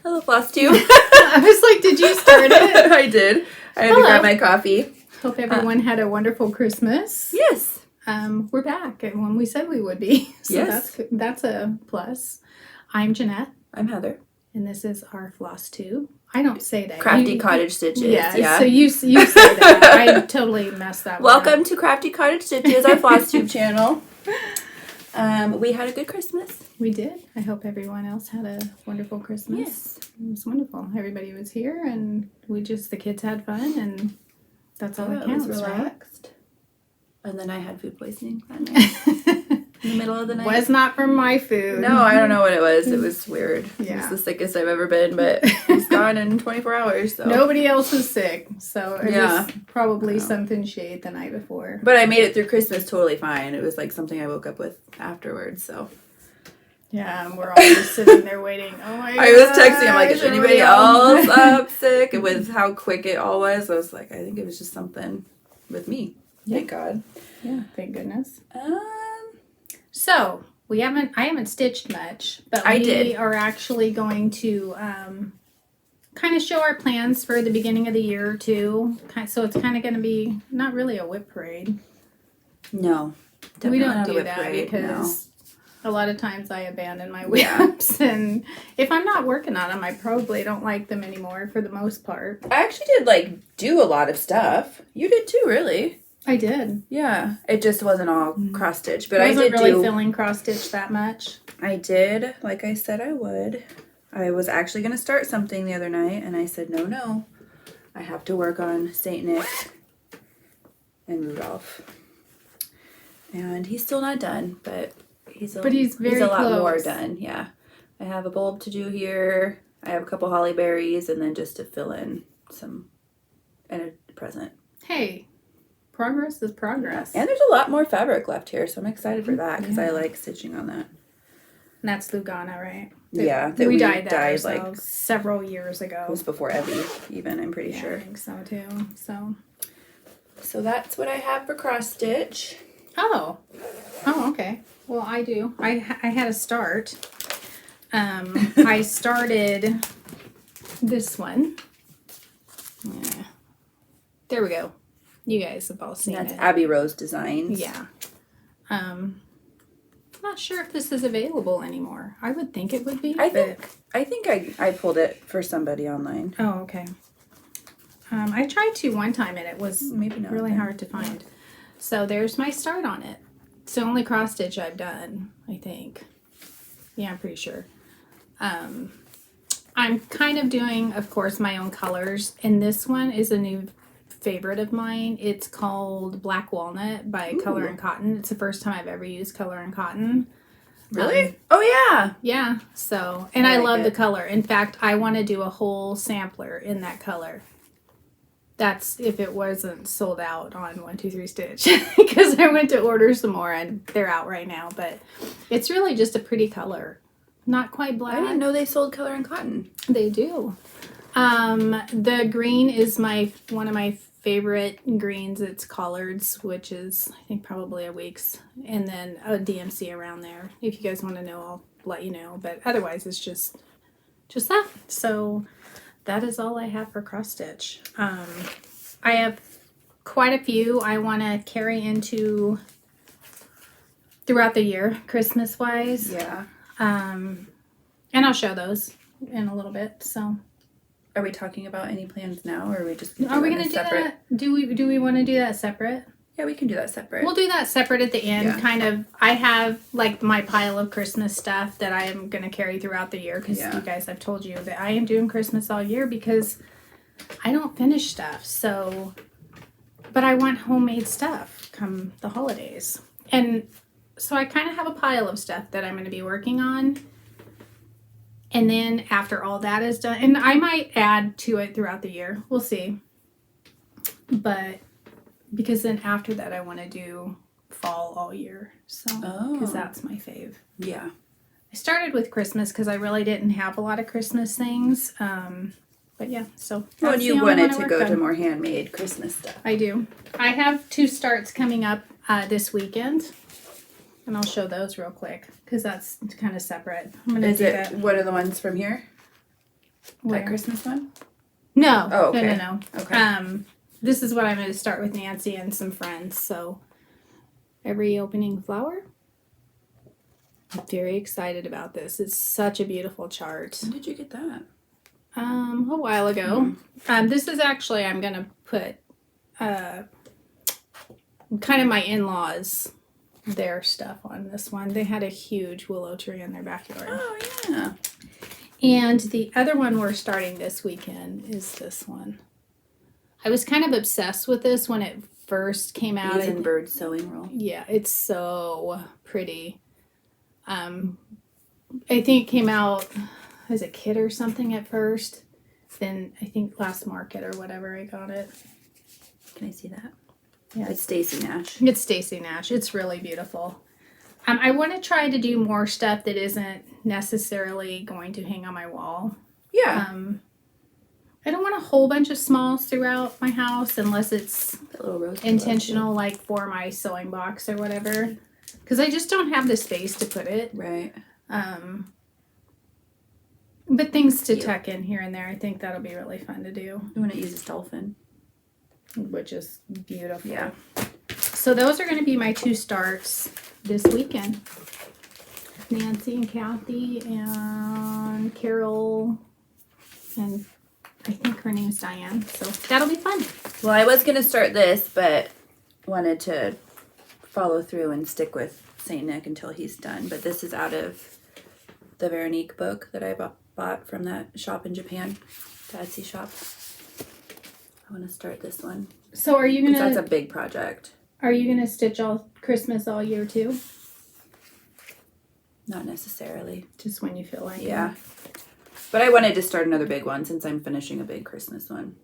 Hello, floss tube. I was like, did you start it? I did. I had to grab my coffee. Hope everyone had a wonderful Christmas. Yes. We're back when we said we would be. So yes. That's a plus. I'm Jeanette. I'm Heather. And this is our floss tube. I don't say that. Crafty Cottage Stitches. Yeah. So you say that. I totally messed that Welcome to Crafty Cottage Stitches, our floss tube channel. We had a good Christmas. We did. I hope everyone else had a wonderful Christmas. Yes. It was wonderful. Everybody was here and the kids had fun and that's all that counts, it was relaxed. Right? And then I had food poisoning that night. In the middle of the night. Was not from my food. No, I don't know what it was. It was weird. Yeah. It was the sickest I've ever been, but it's gone in 24 hours. So. Nobody else was sick, so it was probably something shade the night before. But I made it through Christmas totally fine. It was like something I woke up with afterwards, so. Yeah, and we're all just sitting there waiting. Oh my god. I was texting, I'm like, is anybody else up sick? And with how quick it all was, I was like, I think it was just something with me. Thank God. Yeah, thank goodness. So I haven't stitched much, but we are actually going to kind of show our plans for the beginning of the year too. So it's kind of going to be not really a whip parade. No, we don't do that because a lot of times I abandon my whips, and if I'm not working on them, I probably don't like them anymore for the most part. I actually did do a lot of stuff. You did too, really. I did. Yeah. It just wasn't all cross stitch, but I wasn't did really feeling cross stitch that much. I did, like I said I would. I was actually going to start something the other night, and I said, no. I have to work on Saint Nick and Rudolph. And he's still not done, but he's a lot more done. Yeah. I have a bulb to do here. I have a couple holly berries, and then just to fill in some and a present. Hey. Progress is progress. And there's a lot more fabric left here, so I'm excited for that because I like stitching on that. And that's Lugana, right? Yeah. We dyed that like several years ago. It was before Evie, even, I'm pretty sure. I think so, too. So that's what I have for cross stitch. Oh, okay. Well, I do. I had a start. I started this one. Yeah. There we go. You guys have all seen That's it. Abby Rose Designs. Yeah. Not sure if this is available anymore. I would think it would be. I think I pulled it for somebody online. Oh, okay. I tried to one time and it was really hard to find. So there's my start on it. It's the only cross stitch I've done, I think. Yeah, I'm pretty sure. I'm kind of doing, of course, my own colors. And this one is a new favorite of mine. It's called Black Walnut by Color and Cotton. It's the first time I've ever used Color and Cotton. Really? Oh yeah. Yeah. So, and I love the color. In fact, I want to do a whole sampler in that color. That's if it wasn't sold out on 123 Stitch because I went to order some more and they're out right now. But it's really just a pretty color. Not quite black. I didn't know they sold Color and Cotton. They do. The green is one of my favorite greens. It's collards, which is I think probably a week's, and then a DMC around there. If you guys want to know, I'll let you know. But otherwise, it's just that. So that is all I have for cross stitch. I have quite a few I want to carry into throughout the year, Christmas wise. Yeah. And I'll show those in a little bit. So. Are we talking about any plans now, or are we just are we going to do separate? Do we want to do that separate? Yeah, we can do that separate. We'll do that separate at the end. Yeah. Kind of. I have like my pile of Christmas stuff that I am going to carry throughout the year because you guys, I've told you that I am doing Christmas all year because I don't finish stuff. So, but I want homemade stuff come the holidays, and so I kind of have a pile of stuff that I'm going to be working on. And then after all that is done, and I might add to it throughout the year. We'll see. But because then after that, I want to do fall all year. So, because that's my fave. Yeah. I started with Christmas because I really didn't have a lot of Christmas things. But yeah, so. Well, you wanted to go to more handmade Christmas stuff. I do. I have 2 starts coming up this weekend. And I'll show those real quick because that's kind of separate. I'm gonna do that. What are the ones from here? That Christmas one? No. Oh, okay. No. Okay. This is what I'm going to start with Nancy and some friends. So every opening flower. I'm very excited about this. It's such a beautiful chart. When did you get that? A while ago. This is actually, I'm going to put kind of my in-laws, their stuff on this one. They had a huge willow tree in their backyard. Oh, yeah. And the other one we're starting this weekend is this one. I was kind of obsessed with this when it first came out. Bees and Birds sewing roll. Yeah, it's so pretty. I think it came out as a kit or something at first. Then I think last market or whatever I got it. Can I see that? Yeah. It's Stacy Nash. It's Stacy Nash. It's really beautiful. I want to try to do more stuff that isn't necessarily going to hang on my wall. Yeah. I don't want a whole bunch of smalls throughout my house unless it's intentional, like for my sewing box or whatever. Because I just don't have the space to put it. Right. But things to tuck in here and there, I think that'll be really fun to do. You want to use this dolphin. Which is beautiful. Yeah. So those are going to be my 2 starts this weekend. Nancy and Kathy and Carol and I think her name is Diane. So that'll be fun. Well, I was going to start this, but wanted to follow through and stick with St. Nick until he's done. But this is out of the Veronique book that I bought from that shop in Japan, the Etsy shop. I want to start this one. So are you going to... That's a big project. Are you going to stitch all Christmas all year too? Not necessarily. Just when you feel like Yeah. it. But I wanted to start another big one since I'm finishing a big Christmas one.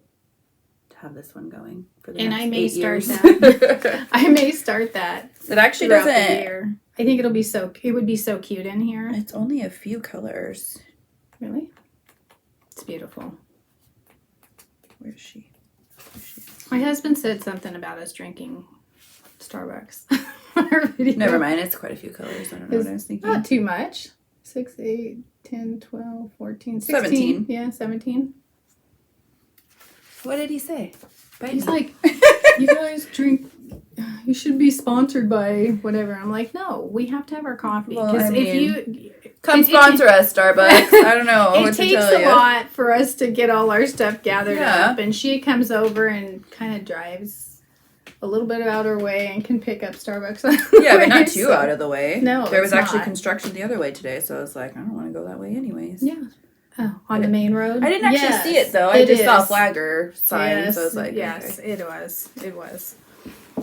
To have this one going for the next 8 years. That. I may start that. It actually throughout doesn't. The year. I think it would be so cute in here. It's only a few colors. Really? It's beautiful. Where is she? My husband said something about us drinking Starbucks. On our video. Never mind, it's quite a few colors. I don't know what I was thinking. Not too much. 6, 8, 10, 12, 14, 16. 17. Yeah, 17. What did he say? He's like, you guys drink, you should be sponsored by whatever. I'm like, no, we have to have our coffee. Well, Because if you... Come sponsor us, Starbucks. I don't know what to tell you. It takes a lot for us to get all our stuff gathered Yeah. up. And she comes over and kind of drives a little bit out her way and can pick up Starbucks. Yeah, but not too out of the way. No, there was it's actually not. construction the other way today, so I was like, I don't want to go that way anyways. Yeah. Oh, on the main road? I didn't actually see it, though. I just saw a flagger sign, so I was like, yes, okay. it was. It was.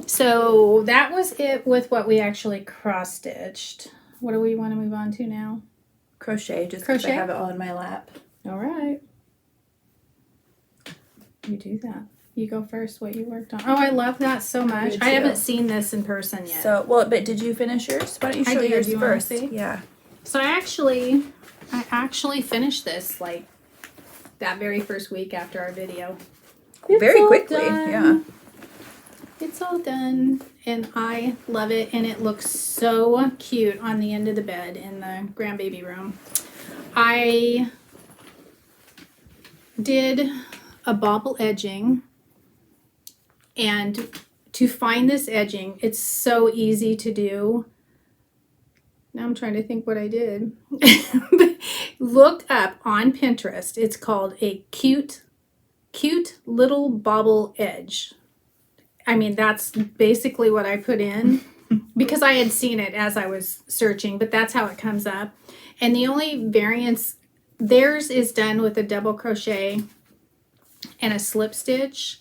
So that was it with what we actually cross-stitched. What do we want to move on to now? Crochet, just because I Crochet? have it all in my lap. All right. You do that. You go first, what you worked on. Oh, I love that so much. I haven't seen this in person yet. So, well, but did you finish yours? Why don't you show yours Do you wanna first? see? Yeah. So I actually finished this like that very first week after our video. Very all quickly, done. yeah. It's all done and I love it and it looks so cute on the end of the bed in the grandbaby room. I did a bobble edging and to find this edging, it's so easy to do. Now I'm trying to think what I did. Looked up on Pinterest. It's called a cute little bobble edge. I mean, that's basically what I put in because I had seen it as I was searching, but that's how it comes up. And the only variance, theirs is done with a double crochet and a slip stitch.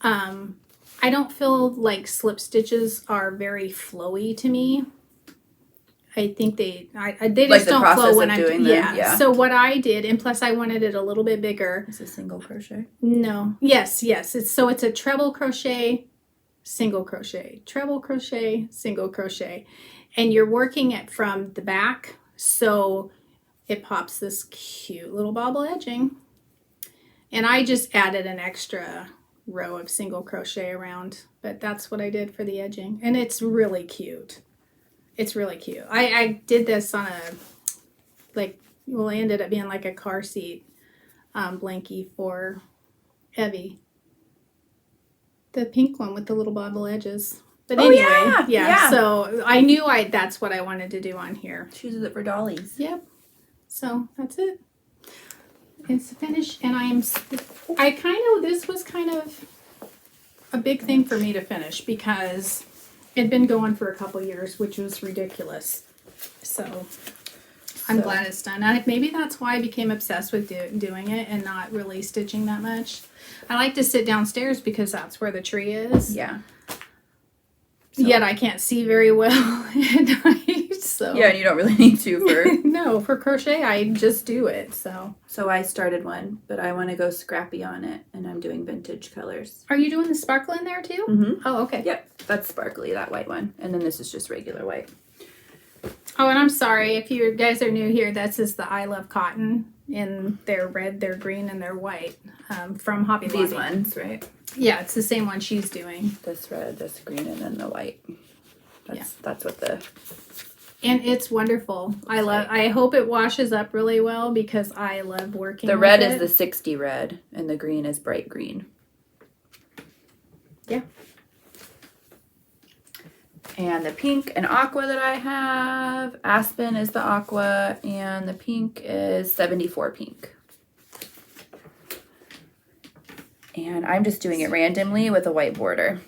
I don't feel like slip stitches are very flowy to me. I think they just don't flow when I'm doing them. Yeah. So what I did, and plus I wanted it a little bit bigger. It's a single crochet. No. Yes. It's a treble crochet, single crochet, treble crochet, single crochet, and you're working it from the back, so it pops this cute little bobble edging. And I just added an extra row of single crochet around, but that's what I did for the edging, and it's really cute. It's really cute. I did this on it ended up being like a car seat blankie for Evie. The pink one with the little bobble edges. But anyway, yeah. So I knew that's what I wanted to do on here. She uses it for dollies. Yep. So that's it. It's finished, and this was kind of a big thing for me to finish because it'd been going for a couple years, which was ridiculous. So I'm glad it's done. Maybe that's why I became obsessed with doing it and not really stitching that much. I like to sit downstairs because that's where the tree is. Yeah. So. Yet I can't see very well at night. So yeah, and you don't really need to for no, for crochet I just do it. So I started one, but I want to go scrappy on it, and I'm doing vintage colors. Are you doing the sparkle in there too? Mm-hmm. Oh, okay. Yep, that's sparkly, that white one, and then this is just regular white. Oh, and I'm sorry if you guys are new here. This is the I Love Cotton in their red, their green, and their white from Hobby Lobby. These ones, right? Yeah, it's the same one she's doing. This red, this green, and then the white. That's what the. And it's wonderful. I hope it washes up really well because I love working. The red is the 60 red, and the green is bright green. Yeah. And the pink and aqua that I have, Aspen is the aqua, and the pink is 74 pink. And I'm just doing it randomly with a white border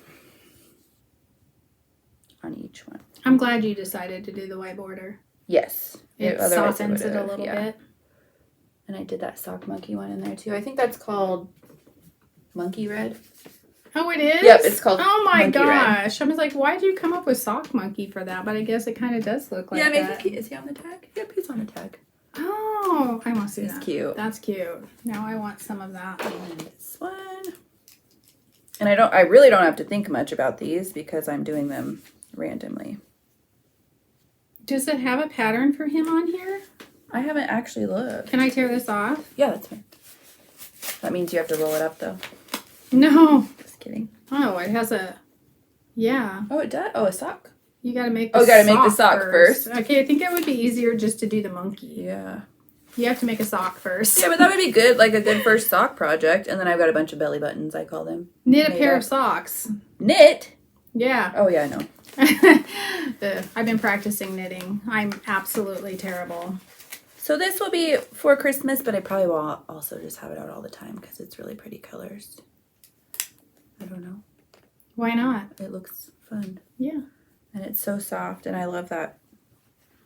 on each one. I'm glad you decided to do the white border. Yes. It softens it a little bit. And I did that sock monkey one in there too. I think that's called Monkey Red. Oh, it is? Yep, it's called Oh my Monkey gosh. Red. I was like, why did you come up with sock monkey for that? But I guess it kind of does look like that. Yeah, maybe is he on the tag? Yep, he's on the tag. Oh, I want to see that. He's cute. That's cute. Now I want some of that. And this one. And I really don't have to think much about these because I'm doing them randomly. Does it have a pattern for him on here? I haven't actually looked. Can I tear this off? Yeah, that's fine. That means you have to roll it up though. No. Just kidding. Oh, it has a, yeah. Oh, it does? Oh, a sock. You gotta make the sock. Oh, gotta make the sock first. Okay, I think it would be easier just to do the monkey. Yeah. You have to make a sock first. Yeah, but that would be good, like a good first sock project. And then I've got a bunch of belly buttons, I call them. Knit a pair of socks. Knit? Yeah. Oh, yeah, I know. I've been practicing knitting. I'm absolutely terrible. So this will be for Christmas, but I probably will also just have it out all the time because it's really pretty colors. I don't know. Why not? It looks fun. Yeah. And it's so soft, and I love that.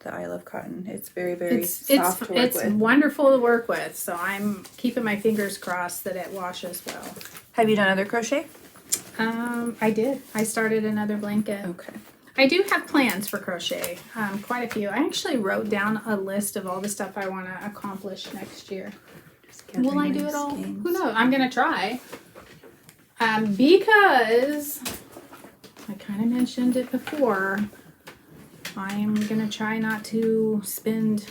The I Love Cotton. It's very, very soft to work with. It's wonderful to work with, so I'm keeping my fingers crossed that it washes well. Have you done other crochet? I did. I started another blanket. Okay. I do have plans for crochet, quite a few. I actually wrote down a list of all the stuff I want to accomplish next year. Will I do it all? Who knows? I'm going to try. Because I kind of mentioned it before, I'm going to try not to spend...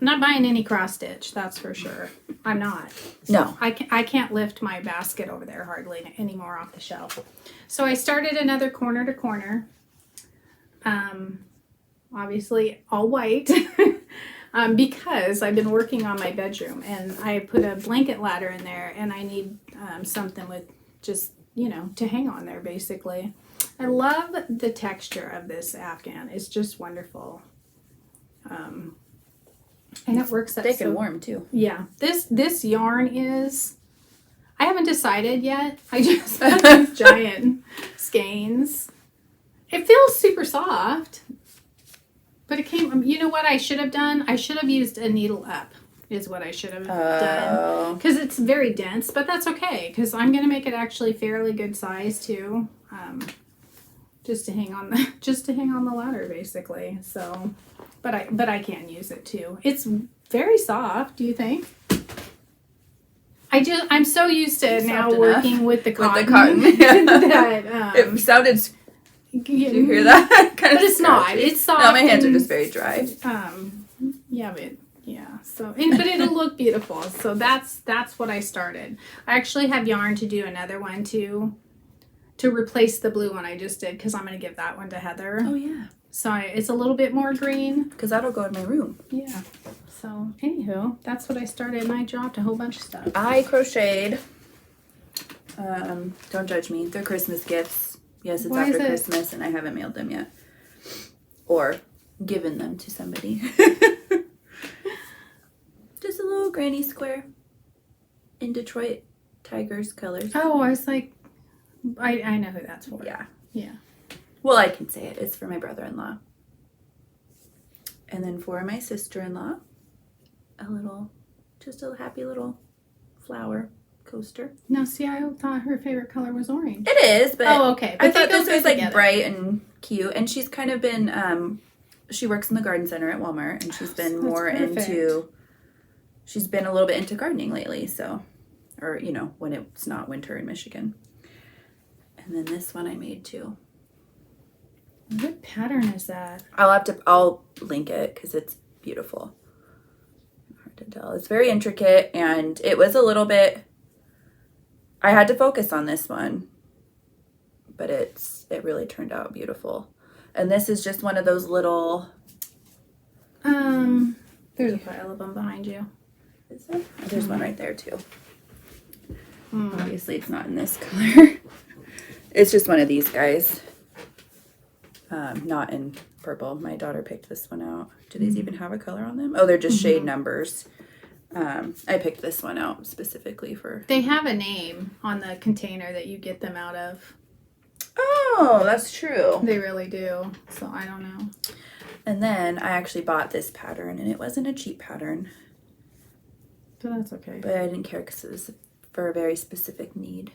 I'm not buying any cross stitch, that's for sure. I'm not. No. I can't lift my basket over there hardly anymore off the shelf. So I started another corner to corner. Obviously all white. Because I've been working on my bedroom and I put a blanket ladder in there and I need something with just, to hang on there basically. I love the texture of this afghan. It's just wonderful. And it works up thick and warm too. Yeah. This yarn is, I haven't decided yet. I just have these giant skeins. It feels super soft. But it came, you know what I should have done? I should have used a needle up is what I should have done. Because it's very dense, but that's okay. Because I'm going to make it actually fairly good size too. Just to hang on the ladder basically. So, but I can use it too. It's very soft, do you think? I'm so used to now working with the cotton. Yeah. It sounded. Did you hear that? Kind of but it's not. It's soft. No, my hands are just very dry. So, but it'll look beautiful. So that's what I started. I actually have yarn to do another one to replace the blue one I just did because I'm going to give that one to Heather. Oh yeah. So it's a little bit more green. Because that'll go in my room. Yeah. So, anywho, that's what I started, and I dropped a whole bunch of stuff. I crocheted. Don't judge me. They're Christmas gifts. Yes, it's after Christmas, and I haven't mailed them yet. Or given them to somebody. Just a little granny square in Detroit Tigers colors. Oh, I was like, I know who that's for. Yeah. Yeah. Well, I can say it. It's for my brother-in-law. And then for my sister-in-law, just a happy little flower coaster. No, see, I thought her favorite color was orange. It is, but okay. But I thought this was like bright and cute. And she's kind of been, she works in the garden center at Walmart, and she's been she's been a little bit into gardening lately. So, or, you know, when it's not winter in Michigan. And then this one I made too. What pattern is that? I'll link it because it's beautiful. Hard to tell. It's very intricate, and it was a little bit, I had to focus on this one, but it really turned out beautiful. And this is just one of those little, there's a pile of them behind you. Is there? Oh, there's one right there too. Obviously it's not in this color. It's just one of these guys. Not in purple. My daughter picked this one out. Do these even have a color on them? Oh, they're just shade numbers. I picked this one out specifically for... They have a name on the container that you get them out of. Oh, that's true. They really do. So I don't know. And then I actually bought this pattern, and it wasn't a cheap pattern. But that's okay. But I didn't care because it was for a very specific need.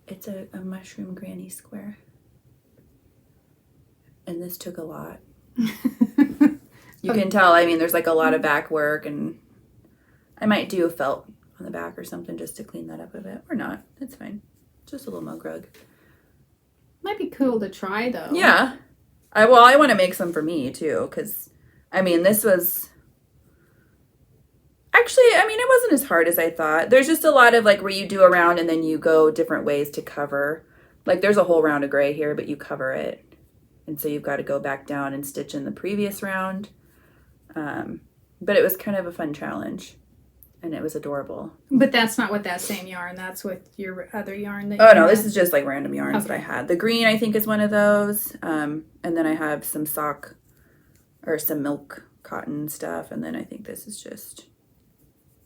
It's a mushroom granny square. And this took a lot. You can tell, I mean, there's like a lot of back work, and I might do a felt on the back or something just to clean that up a bit. Or not. It's fine. Just a little mug rug. Might be cool to try, though. Yeah. I want to make some for me, too, because, I mean, this was... Actually, I mean, it wasn't as hard as I thought. There's just a lot of, like, where you do a round and then you go different ways to cover. Like, there's a whole round of gray here, but you cover it. And so you've got to go back down and stitch in the previous round. But it was kind of a fun challenge. And it was adorable. But that's not with that same yarn. That's with your other yarn. That no, this is just like random yarns that I had. The green, I think, is one of those. And then I have some some milk cotton stuff. And then I think this is just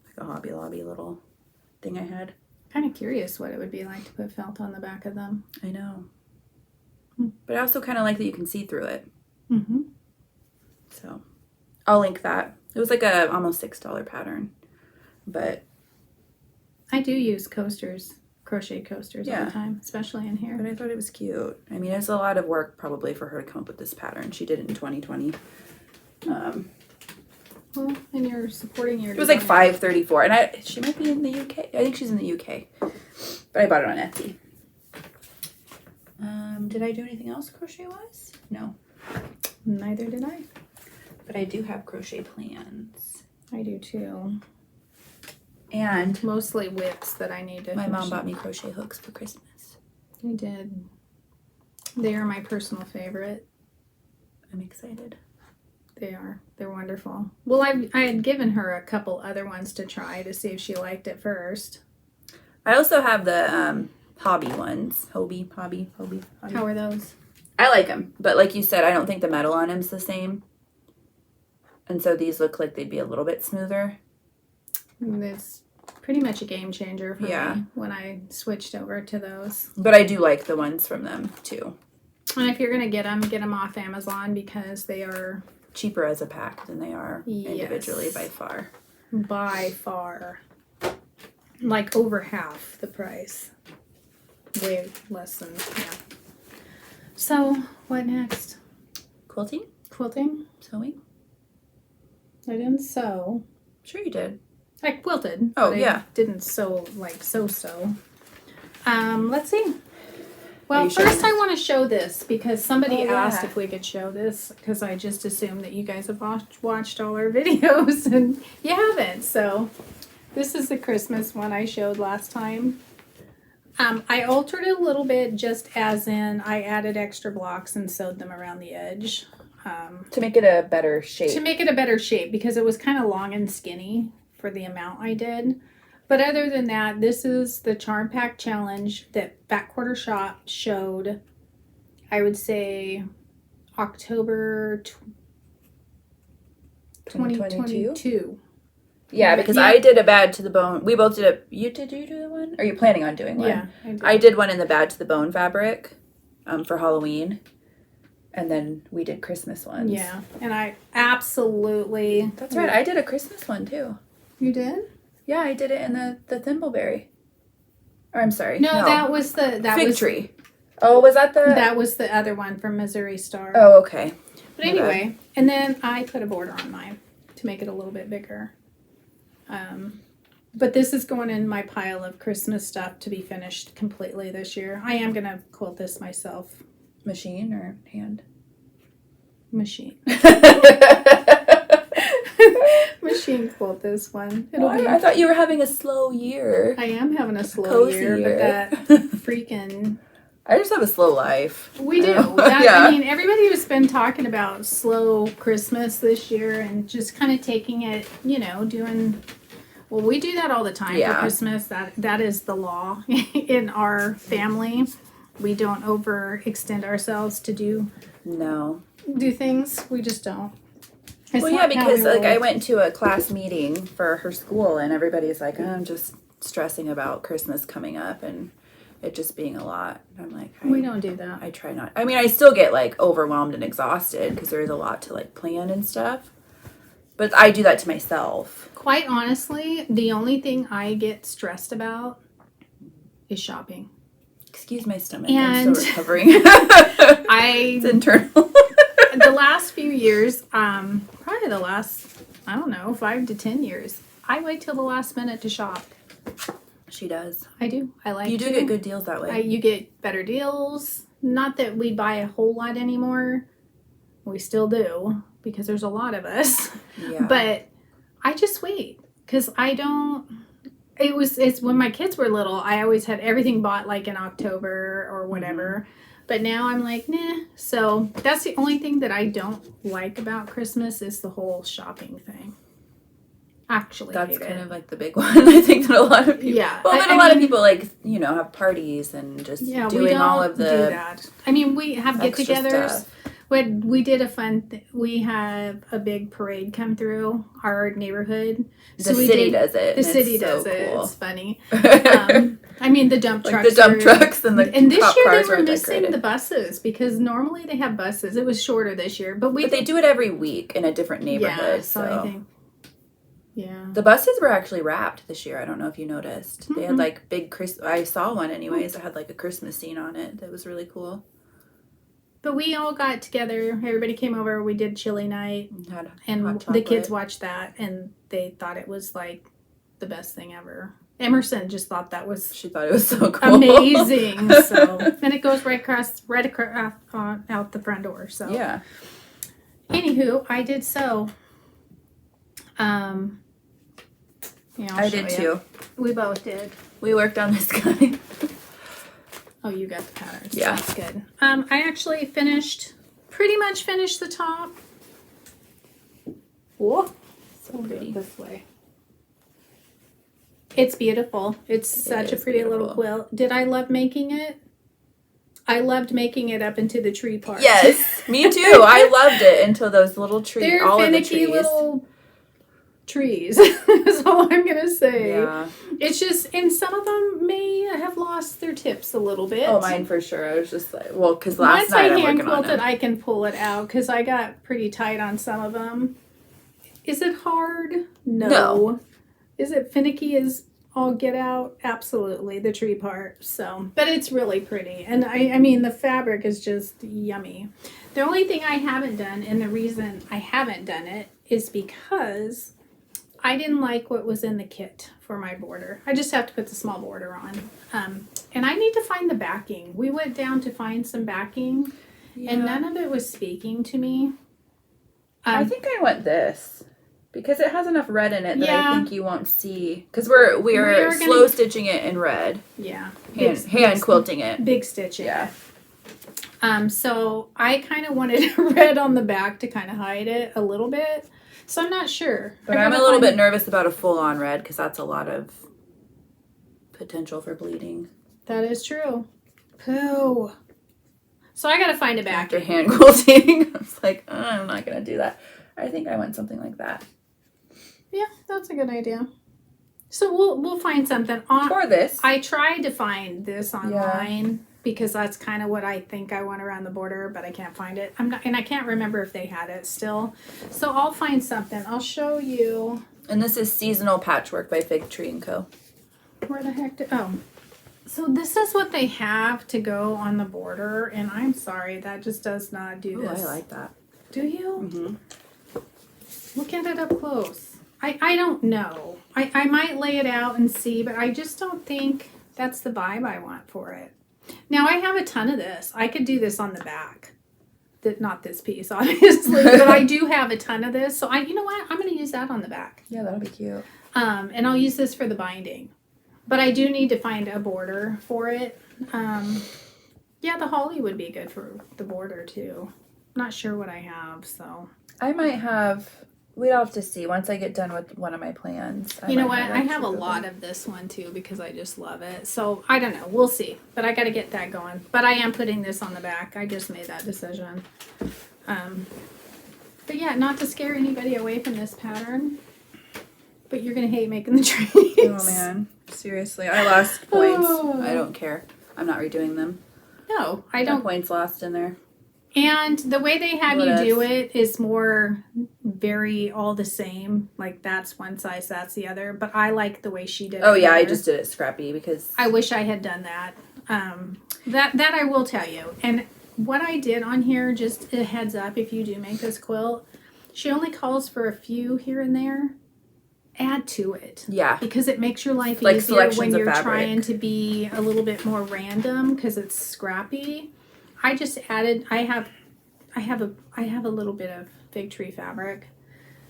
like a Hobby Lobby little thing I had. Kind of curious what it would be like to put felt on the back of them. I know. But I also kind of like that you can see through it. Mm-hmm. So I'll link that. It was like a almost $6 pattern. But I do use coasters, crochet coasters all the time, especially in here. But I thought it was cute. I mean, it's a lot of work probably for her to come up with this pattern. She did it in 2020. Well, and you're supporting your... It was like $5.34, and she might be in the UK. I think she's in the UK. But I bought it on Etsy. Did I do anything else crochet-wise? No. Neither did I. But I do have crochet plans. I do too. And mostly whips that I need to... My mom bought me crochet hooks for Christmas. I did. They are my personal favorite. I'm excited. They are. They're wonderful. Well, I had given her a couple other ones to try to see if she liked it first. I also have the hobby ones. Hobby. How are those? I like them, but like you said, I don't think the metal on them's the same. And so these look like they'd be a little bit smoother. It's pretty much a game changer for me when I switched over to those. But I do like the ones from them too. And if you're going to get them off Amazon because they are... cheaper as a pack than they are individually by far. By far. Like over half the price. Way less than, So, what next? Quilting? Sewing? I didn't sew. Sure you did. I quilted. Oh, but I didn't sew, sew. Let's see. Well, first I want to show this because somebody asked if we could show this because I just assumed that you guys have watched all our videos and you haven't. So this is the Christmas one I showed last time. I altered it a little bit, just as in I added extra blocks and sewed them around the edge. To make it a better shape. To make it a better shape, because it was kind of long and skinny for the amount I did. But other than that, this is the Charm Pack Challenge that Backquarter Shop showed, I would say, October 2022. Yeah, because I did a Bad to the Bone. We both did a... Did you do one? Are you planning on doing one? Yeah, I did one in the Bad to the Bone fabric for Halloween. And then we did Christmas ones. Yeah, and I absolutely... That's right. I did a Christmas one, too. You did? Yeah, I did it in the Thimbleberry. Or I'm sorry. No, that was the... Fig Tree. Oh, was that the... That was the other one from Missouri Star. Oh, okay. But anyway, and then I put a border on mine to make it a little bit bigger. But this is going in my pile of Christmas stuff to be finished completely this year. I am going to quilt this myself. Machine or hand? Machine. Machine quilt this one. I thought you were having a slow year. I am having a slow year, but that freaking... I just have a slow life. We do. I mean, everybody has been talking about slow Christmas this year and just kind of taking it, doing... Well, we do that all the time for Christmas. That is the law in our family. We don't overextend ourselves to do things. We just don't. Because I went to a class meeting for her school and everybody's like, I'm just stressing about Christmas coming up and it just being a lot. And I'm like, we don't do that. I try not. I mean, I still get like overwhelmed and exhausted because there's a lot to like plan and stuff. But I do that to myself. Quite honestly, the only thing I get stressed about is shopping. Excuse my stomach. And I'm still recovering. It's internal. The last few years, probably the last, 5 to 10 years, I wait till the last minute to shop. She does. I do. I like You do get good deals that way. You get better deals. Not that we buy a whole lot anymore. We still do because there's a lot of us. Yeah. But I just wait because I don't... It's when my kids were little, I always had everything bought like in October or whatever. Mm-hmm. But now I'm like, nah. So that's the only thing that I don't like about Christmas is the whole shopping thing. Actually, that's kind of like the big one. I think that a lot of people. Yeah. Well, then a lot of people like have parties and just doing all of the. Do that. I mean, we have get-togethers. We did a fun. We have a big parade come through our neighborhood. The city does it. The city does it. It's funny. I mean, the dump trucks. The dump trucks and the and this cop year cars they were missing the buses because normally they have buses. It was shorter this year, but they do it every week in a different neighborhood. Yeah, so I think. Yeah. The buses were actually wrapped this year. I don't know if you noticed. Mm-hmm. They had like big I saw one anyways. It had like a Christmas scene on it. That was really cool. But we all got together. Everybody came over. We did chili night. And the kids watched that and they thought it was like the best thing ever. Emerson just thought she thought it was so cool. Amazing. And it goes right across out the front door. So yeah. Anywho, I did sew. I did too. We both did. We worked on this guy. Oh, you got the patterns. Yeah. That's good. I actually pretty much finished the top. Whoa. So pretty. This way. It's beautiful. It's such a pretty little quilt. Did I love making it? I loved making it up into the tree part. Yes, me too. I loved it until those little trees. They're all finicky of the trees. Little trees. That's all I'm gonna say. Yeah. It's just, and some of them may have lost their tips a little bit. Oh, mine for sure. I was just like, well, because last night I'm working on it. I can pull it out because I got pretty tight on some of them. Is it hard? No. Is it finicky as all get out? Absolutely, the tree part. So, but it's really pretty, and I mean the fabric is just yummy. The only thing I haven't done, and the reason I haven't done it is because I didn't like what was in the kit for my border. I just have to put the small border on. And I need to find the backing. We went down to find some backing, and none of it was speaking to me. I think I want this. Because it has enough red in it that Yeah. I think you won't see. Because we're slow stitching it in red. Yeah. Hand quilting it. Big stitching. Yeah. So I kind of wanted red on the back to kind of hide it a little bit. So I'm not sure. But I'm a little bit nervous about a full-on red because that's a lot of potential for bleeding. That is true. Pooh. So I got to find a back. After hand quilting. I was like, I'm not going to do that. I think I want something like that. Yeah, that's a good idea. So we'll find something for this. I tried to find this online because that's kind of what I think I want around the border, but I can't find it. And I can't remember if they had it still. So I'll find something. I'll show you. And this is Seasonal Patchwork by Fig Tree & Co. Where the heck so this is what they have to go on the border, and I'm sorry, that just does not do this. I like that. Do you? Mm-hmm. Look at it up close. I don't know. I might lay it out and see, but I just don't think that's the vibe I want for it. Now, I have a ton of this. I could do this on the back. Not this piece, obviously, but I do have a ton of this. So, you know what? I'm going to use that on the back. Yeah, that'll be cute. And I'll use this for the binding. But I do need to find a border for it. Yeah, the holly would be good for the border, too. Not sure what I have, so. I might have... We'll have to see once I get done with one of my plans. You know what? I have a lot of this one too because I just love it. So I don't know. We'll see. But I got to get that going. But I am putting this on the back. I just made that decision. But yeah, not to scare anybody away from this pattern. But you're going to hate making the trees. Oh man. Seriously. I lost points. I don't care. I'm not redoing them. No, I don't. No points lost in there. And the way they have you do it is more very all the same. Like that's one size, that's the other. But I like the way she did it. Oh yeah, I just did it scrappy because I wish I had done that. That I will tell you. And what I did on here, just a heads up, if you do make this quilt, she only calls for a few here and there. Add to it. Yeah. Because it makes your life like easier when you're trying to be a little bit more random because it's scrappy. I just added. I have a little bit of fig tree fabric,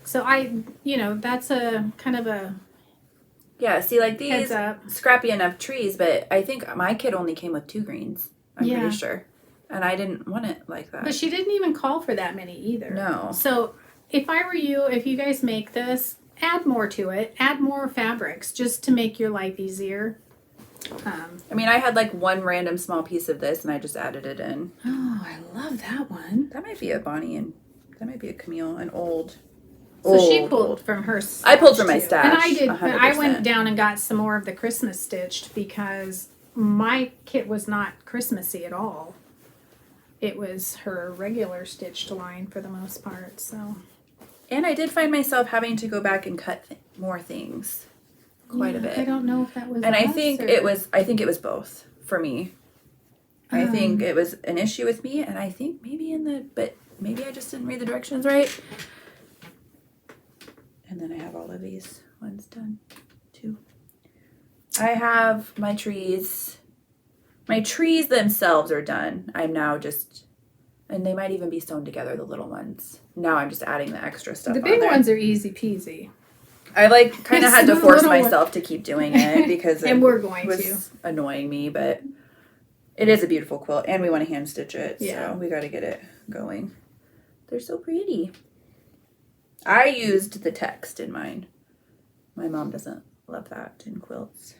so that's a kind of a see like these heads up. Scrappy enough trees, but I think my kit only came with 2 greens. I'm pretty sure, and I didn't want it like that. But she didn't even call for that many either. No. So if I were you, if you guys make this, add more to it. Add more fabrics just to make your life easier. I mean, I had like one random small piece of this, and I just added it in. Oh, I love that one. That might be a Bonnie, and that might be a Camille, an old. So she pulled from her stash. I pulled from my stash. And I did. 100%. I went down and got some more of the Christmas stitched because my kit was not Christmassy at all. It was her regular stitched line for the most part. So. And I did find myself having to go back and cut more things. Quite a bit. I don't know if that was. And I think it was. I think it was both for me. I think it was an issue with me, and I think but maybe I just didn't read the directions right. And then I have all of these ones done too. I have my trees. My trees themselves are done. I'm now just, and they might even be sewn together. The little ones. Now I'm just adding the extra stuff. The big ones are easy peasy. I kind of had to force myself to keep doing it because and we're going was annoying me, but it is a beautiful quilt and we want to hand stitch it, so we got to get it going. They're so pretty. I used the text in mine. My mom doesn't love that in quilts.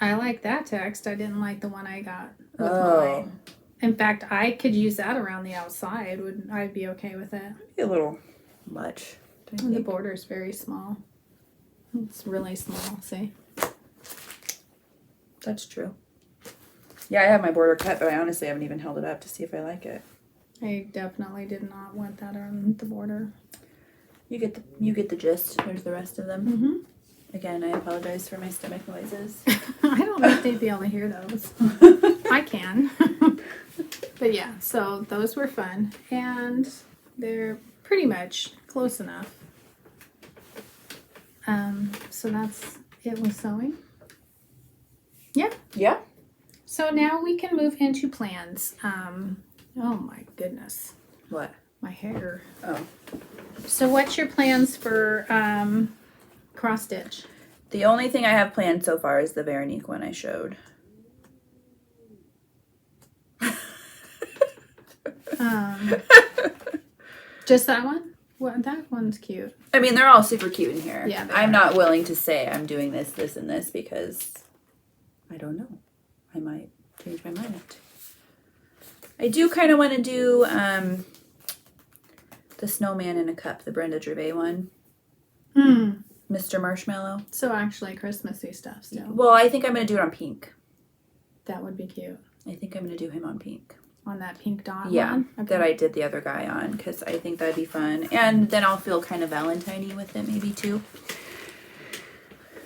I like that text. I didn't like the one I got with mine. In fact, I could use that around the outside. I'd be okay with it. It'd be a little much. The border is very small. It's really small, see? That's true. Yeah, I have my border cut, but I honestly haven't even held it up to see if I like it. I definitely did not want that on the border. You get the gist. There's the rest of them. Mm-hmm. Again, I apologize for my stomach noises. I don't know if they'd be able to hear those. I can. But yeah, so those were fun. And they're pretty much close enough. So that's it with sewing. Yeah. Yeah. So now we can move into plans. Oh my goodness. What? my hair. Oh. So what's your plans for cross stitch? The only thing I have planned so far is the Veronique one I showed. Just that one? What, that one's cute. I mean, they're all super cute in here. Yeah, I'm not willing to say I'm doing this, this, and this because I don't know. I might change my mind. I do kind of want to do the Snowman in a Cup, the Brenda Gervais one. Mr. Marshmallow. So actually Christmassy stuff still. Well, I think I'm going to do it on pink. That would be cute. I think I'm going to do him on pink. On that pink dot one? Okay. That I did the other guy on because I think that'd be fun. And then I'll feel kind of Valentine-y with it maybe too.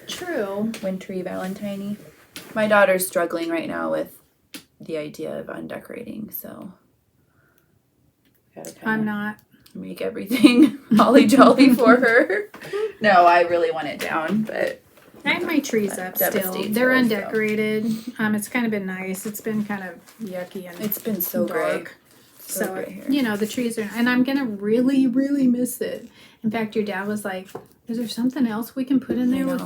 True. Wintry Valentine-y. My daughter's struggling right now with the idea of undecorating, so I'm not. Make everything holly jolly for her. No, I really want it down, but I have my trees up still. They're undecorated. It's kind of been nice. It's been kind of yucky and it's been so dark. Great. So you know, the trees are, and I'm gonna really, really miss it. In fact, your dad was like, "Is there something else we can put in there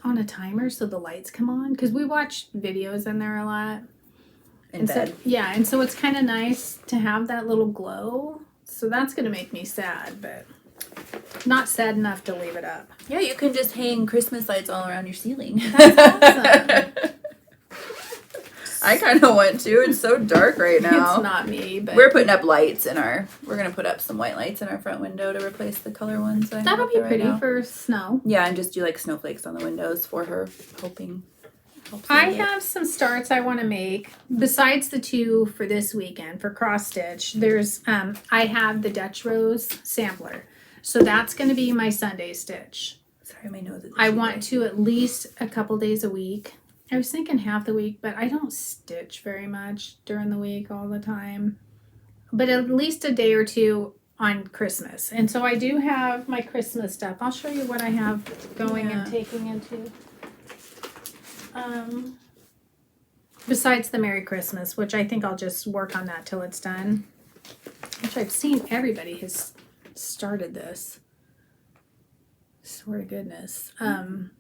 on a timer so the lights come on?" Because we watch videos in there a lot. In bed. So, yeah, and so it's kind of nice to have that little glow. So that's gonna make me sad, but not sad enough to leave it up. Yeah, you can just hang Christmas lights all around your ceiling. That's awesome. I kind of want to. It's so dark right now. It's not me, but we're putting up lights in our. We're gonna put up some white lights in our front window to replace the color ones. That'll be pretty for snow. Yeah, and just do like snowflakes on the windows for her, hoping. I have some starts I want to make besides the two for this weekend for cross stitch. There's I have the Dutch Rose sampler, so that's going to be my Sunday stitch. Sorry, my nose is. I want to at least a couple days a week. I was thinking half the week, but I don't stitch very much during the week all the time. But at least a day or two on Christmas, and so I do have my Christmas stuff. I'll show you what I have going and taking into. Besides the Merry Christmas, which I think I'll just work on that till it's done. Which I've seen everybody has started this. Swear to goodness.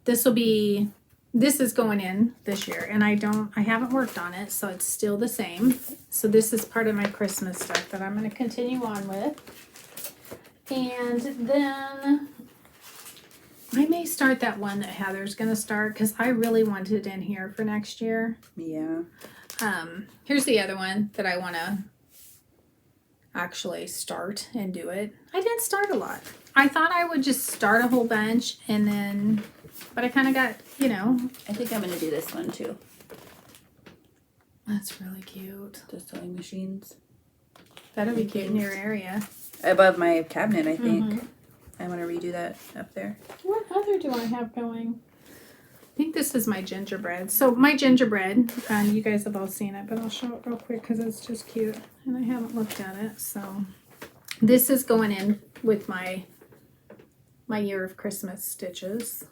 This is going in this year, and I haven't worked on it, so it's still the same. So this is part of my Christmas stuff that I'm going to continue on with. And then I may start that one that Heather's going to start because I really want it in here for next year. Yeah. Here's the other one that I want to actually start and do it. I didn't start a lot. I thought I would just start a whole bunch and then, but I kind of got, you know. I think I'm going to do this one too. That's really cute. The sewing machines. That'll be cute in your area. Above my cabinet, I think. Mm-hmm. I want to redo that up there. What other do I have going? I think this is my gingerbread. So my gingerbread, you guys have all seen it, but I'll show it real quick because it's just cute. And I haven't looked at it. So this is going in with my year of Christmas stitches.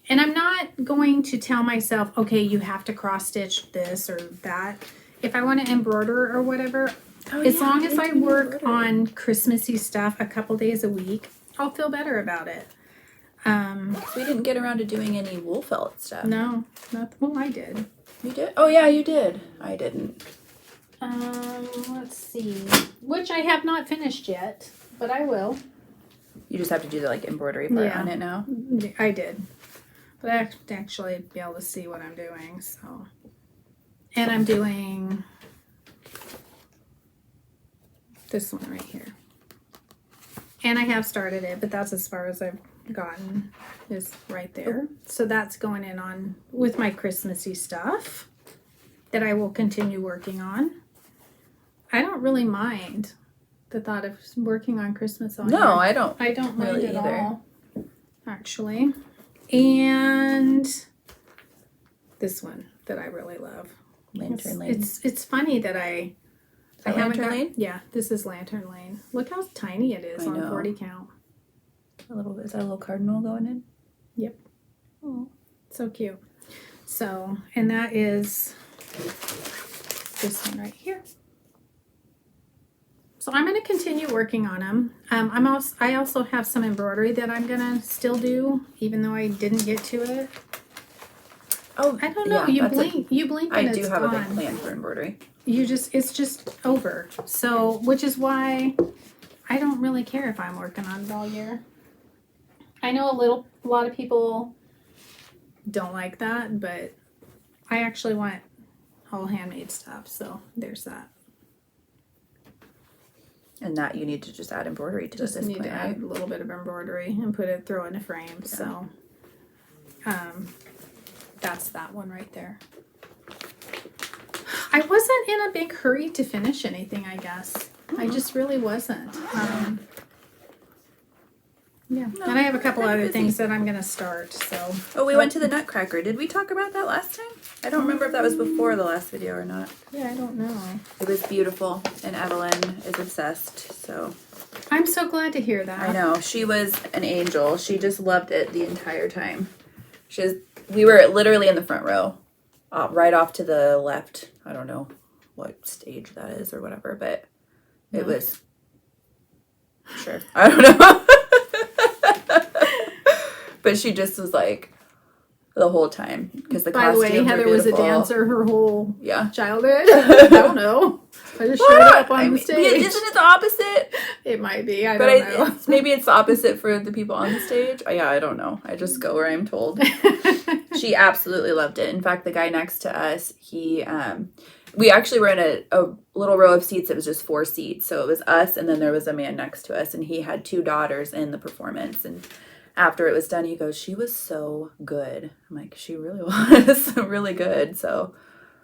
And I'm not going to tell myself, okay, you have to cross stitch this or that. If I want to embroider or whatever, as long as I work on Christmassy stuff a couple days a week, I'll feel better about it. We didn't get around to doing any wool felt stuff. No, well, I did. You did? Oh yeah, you did. I didn't. Let's see. Which I have not finished yet, but I will. You just have to do the embroidery part on it now. I did, but I have to actually be able to see what I'm doing. So, and I'm doing this one right here. And I have started it, but that's as far as I've gotten, is right there. So that's going in on with my Christmassy stuff that I will continue working on. I don't really mind the thought of working on Christmas all year. No, I don't mind really it either. all, actually. And this one that I really love. Lantern Lane. It's funny that I haven't Lantern Lane? Yeah, this is Lantern Lane. Look how tiny it is on 40 count. Is that a little cardinal going in? Yep. Oh, so cute. So, and that is this one right here. So I'm going to continue working on them. I also have some embroidery that I'm going to still do, even though I didn't get to it. Oh, I don't know. Yeah, you blink and it's I do have gone. a big plan for embroidery. It's just over. So, which is why I don't really care if I'm working on it all year. I know a lot of people don't like that, but I actually want all handmade stuff. So there's that. And that you need to just add embroidery to this plan, Just need to add a little bit of embroidery and throw it in a frame. Yeah. So, that's that one right there. I wasn't in a big hurry to finish anything, I guess. I just really wasn't. Yeah, no, and I have a couple other things that I'm going to start, so. Oh, we went to the Nutcracker. Did we talk about that last time? I don't remember if that was before the last video or not. Yeah, I don't know. It was beautiful, and Evelyn is obsessed, so. I'm so glad to hear that. I know. She was an angel. She just loved it the entire time. We were literally in the front row, right off to the left. I don't know what stage that is or whatever, but it was, sure. I don't know. But she just was like the whole time because the costumes were beautiful. By the way, Heather was a dancer her whole childhood. I don't know. I just showed up on the stage. Isn't it the opposite? It might be. I don't know. Maybe it's the opposite for the people on the stage. Yeah, I don't know. I just go where I'm told. She absolutely loved it. In fact, the guy next to us, we actually were in a little row of seats. It was just 4 seats. So it was us, and then there was a man next to us, and he had 2 daughters in the performance. And after it was done, he goes, "She was so good." I'm like, "She really was really good." So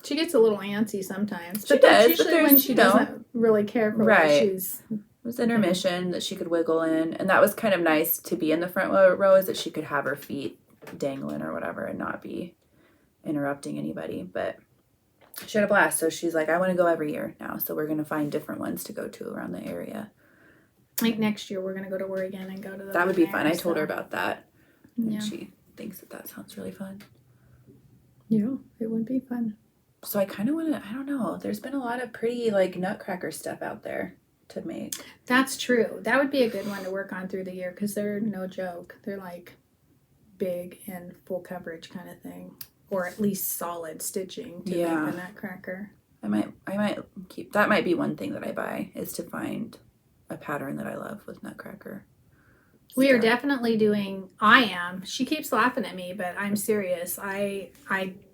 she gets a little antsy sometimes. She does. Usually when she doesn't really care for what she's. It was intermission that she could wiggle in, and that was kind of nice to be in the front row, is that she could have her feet dangling or whatever and not be interrupting anybody. But she had a blast. So she's like, "I want to go every year now." So we're going to find different ones to go to around the area. Like next year, we're going to go to Oregon and go to the. That would be fun. I told her about that. Yeah. And she thinks that sounds really fun. Yeah, it would be fun. So I kind of want to, I don't know. There's been a lot of pretty like Nutcracker stuff out there to make. That's true. That would be a good one to work on through the year because they're no joke. They're like big and full coverage kind of thing. Or at least solid stitching to make the Nutcracker. I might keep, that might be one thing that I buy, is to find a pattern that I love with Nutcracker. We are definitely doing, she keeps laughing at me, but I'm serious. I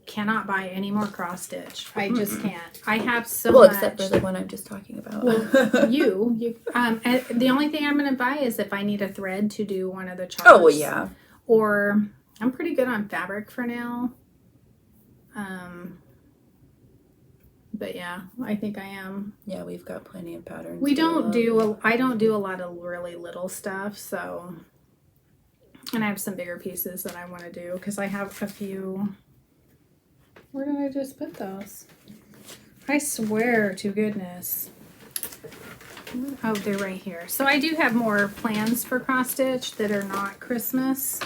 cannot buy any more cross stitch. I just can't. I have so much. Except for the one I'm just talking about. Well, you the only thing I'm going to buy is if I need a thread to do one of the charts. Oh, well, yeah. Or I'm pretty good on fabric for now. But yeah, I think I am. Yeah, we've got plenty of patterns. I don't do a lot of really little stuff, so. And I have some bigger pieces that I want to do because I have a few. Where did I just put those? I swear to goodness. Oh, they're right here. So I do have more plans for cross stitch that are not Christmas.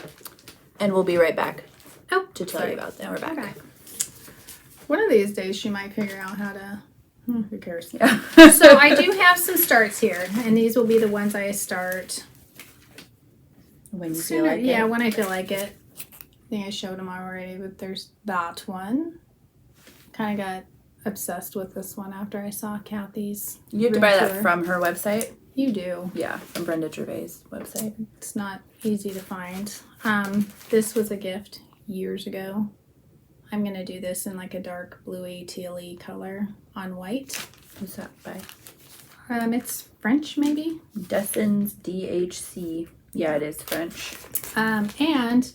And we'll be right back to tell you about them. We're back. Okay. One of these days she might figure out how to, who cares? Yeah. So I do have some starts here, and these will be the ones I start when you feel like it. Yeah, when I feel like it. I think I showed them already, but there's that one. Kind of got obsessed with this one after I saw Kathy's. You have to buy that from her website? You do. Yeah, from Brenda Gervais' website. It's not easy to find. This was a gift years ago. I'm going to do this in like a dark bluey, tealy color on white. Who's that by? It's French, maybe? Dessins DHC. Yeah, it is French. And